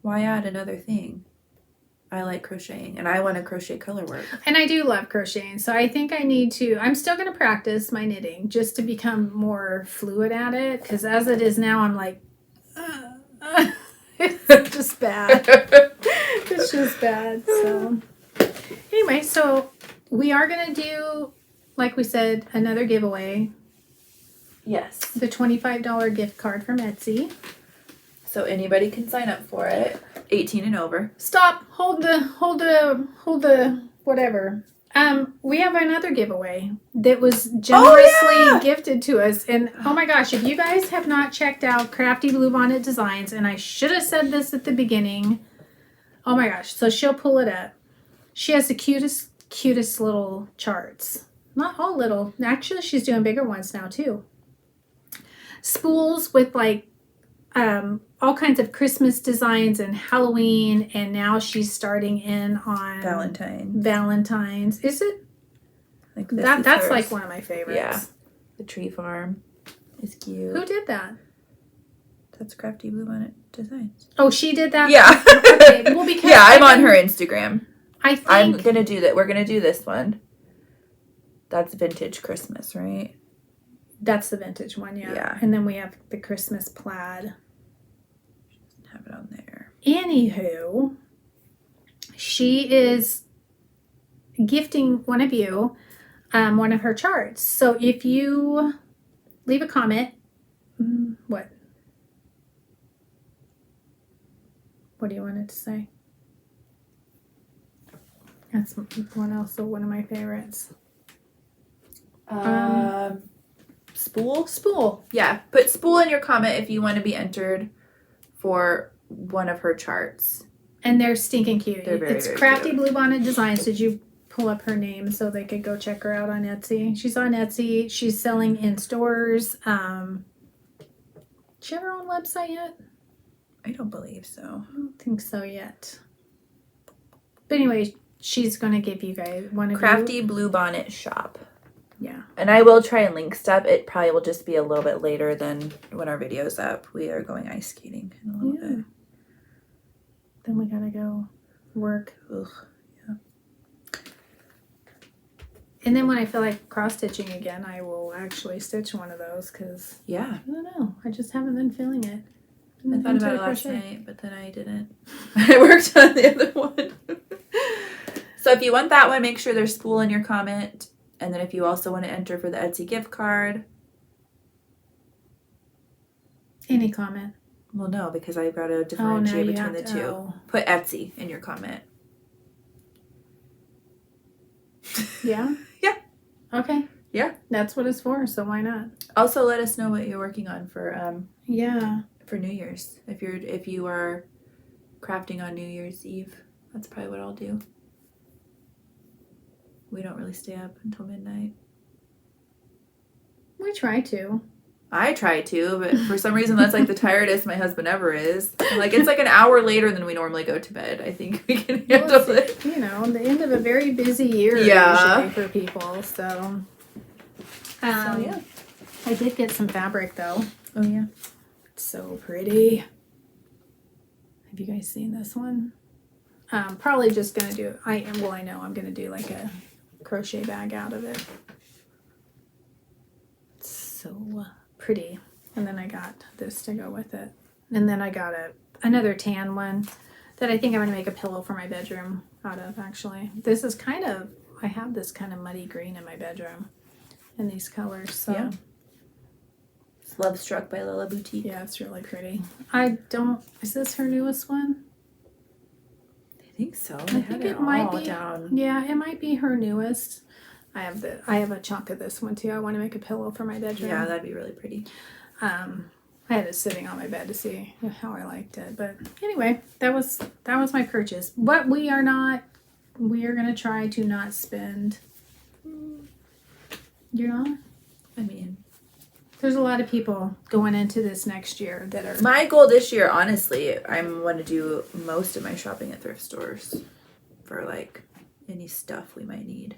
Why add another thing? I like crocheting, and I want to crochet color work. And I do love crocheting, so I think I need to... I'm still going to practice my knitting just to become more fluid at it, because as it is now, I'm like... it's just bad. It's just bad, so... Anyway, so we are going to do like we said, another giveaway. Yes. The $25 gift card from Etsy. So anybody can sign up for it. 18 and over. Stop. Hold the whatever. We have another giveaway that was generously gifted to us. And oh my gosh, if you guys have not checked out Crafty Blue Bonnet Designs, and I should have said this at the beginning. Oh my gosh. So she'll pull it up. She has the cutest little charts. Not all little. Actually, she's doing bigger ones now too. Spools with like all kinds of Christmas designs and Halloween, and now she's starting in on Valentine's. Is it? Like that's like one of my favorites. Yeah. The tree farm is cute. Who did that? That's Crafty Blue Bonnet Designs. Oh, she did that? Yeah. Okay. Well, because I'm on her Instagram. I'm gonna do that. We're gonna do this one. That's vintage Christmas, right? That's the vintage one, yeah. And then we have the Christmas plaid. Have it on there. Anywho, she is gifting one of you one of her charts. So if you leave a comment, what do you want it to say? That's one also one of my favorites. Spool. Yeah, put spool in your comment if you want to be entered for one of her charts. And they're stinking cute. They're very, it's very Crafty cute. Blue Bonnet Designs. Did you pull up her name so they could go check her out on Etsy? She's on Etsy. She's selling in stores. Does she have her own website yet? I don't believe so. I don't think so yet. But anyway, she's going to give you guys one of Crafty Blue Bonnet Shop. Yeah. And I will try and link stuff. It probably will just be a little bit later than when our video's up. We are going ice skating in a little bit. Then we gotta go work. Ugh. Yeah. And then when I feel like cross stitching again, I will actually stitch one of those because Yeah. I don't know. I just haven't been feeling it. I thought about it last night, but then I didn't. I worked on the other one. So if you want that one, make sure there's spool in your comment. And then if you also want to enter for the Etsy gift card. Any comment? Well, no, because I've got to differentiate between the two. Oh. Put Etsy in your comment. Yeah? Yeah. Okay. Yeah. That's what it's for, so why not? Also, let us know what you're working on for for New Year's. If you are crafting on New Year's Eve, that's probably what I'll do. We don't really stay up until midnight. We try to. I try to, but for some reason that's like the tiredest my husband ever is. Like it's like an hour later than we normally go to bed. I think we can handle it. You know, the end of a very busy year usually for people. So yeah. I did get some fabric though. Oh yeah. It's so pretty. Have you guys seen this one? Probably just gonna do. I know I'm gonna do like a crochet bag out of it. It's so pretty. And then I got this to go with it. And then I got another tan one that I think I'm gonna make a pillow for my bedroom out of. Actually, this is I have this kind of muddy green in my bedroom, in these colors. So. Yeah. It's Love Struck by Lila Boutique. Yeah, it's really pretty. Is this her newest one? I think so. I think it might be down. Yeah, it might be her newest. I have a chunk of this one too. I want to make a pillow for my bedroom. Yeah, that'd be really pretty. I had it sitting on my bed to see how I liked it. But anyway, that was my purchase. But we are gonna try to not spend. You're not? I mean, there's a lot of people going into this next year that are. My goal this year, honestly, I'm going to do most of my shopping at thrift stores for like any stuff we might need.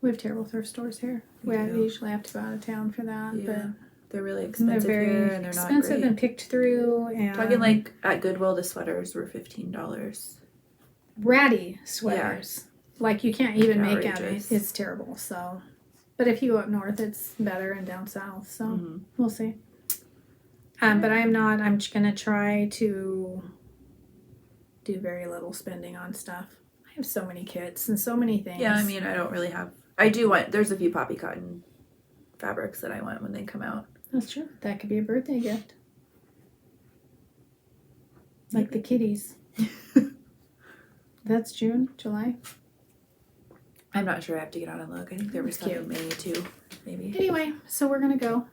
We have terrible thrift stores here. We usually have to go out of town for that. Yeah. But they're really expensive here, and they're not great. Expensive and picked through. And talking like at Goodwill, the sweaters were $15. Ratty sweaters. Yeah. Like you can't even make out of it. It's terrible. So, but if you go up north, it's better, and down south. So we'll see. But I'm just gonna try to do very little spending on stuff. I have so many kits and so many things. Yeah, I mean, I don't really have. I do want. There's a few poppy cotton fabrics that I want when they come out. That's true. That could be a birthday gift. Like the kitties. That's June, July. I'm not sure. I have to get out and look. I think there was some in May too, maybe. Anyway, so we're gonna go.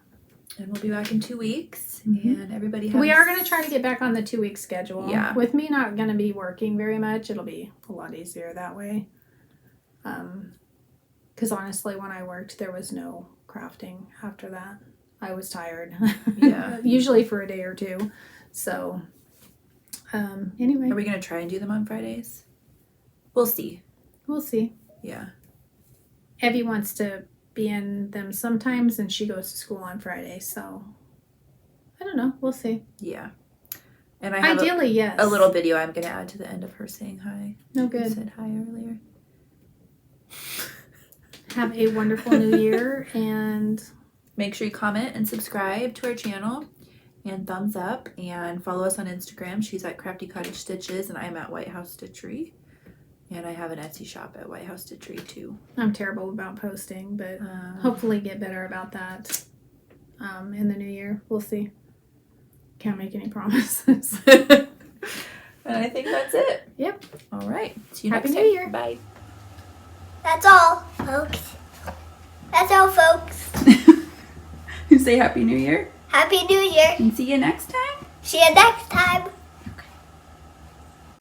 And we'll be back in 2 weeks. And everybody has... We are going to try to get back on the 2-week schedule. Yeah. With me not going to be working very much, it'll be a lot easier that way. Because honestly, when I worked, there was no crafting after that. I was tired. Yeah. Usually for a day or two. So, anyway. Are we going to try and do them on Fridays? We'll see. We'll see. Yeah. Evie wants to be in them sometimes, and she goes to school on Friday, so I don't know. We'll see. Yeah. And I have ideally, yes. A little video I'm going to add to the end of her saying hi. No good. She said hi earlier. Have a wonderful new year, and make sure you comment and subscribe to our channel and thumbs up, and follow us on Instagram. She's at Crafty Cottage Stitches, and I'm at White House Stitchery. And I have an Etsy shop at White House Stitchery too. I'm terrible about posting, but hopefully get better about that in the new year. We'll see. Can't make any promises. And I think that's it. Yep. All right. See you Happy next New time. Year. Bye. That's all, folks. That's all, folks. You say Happy New Year. Happy New Year. And see you next time. See you next time.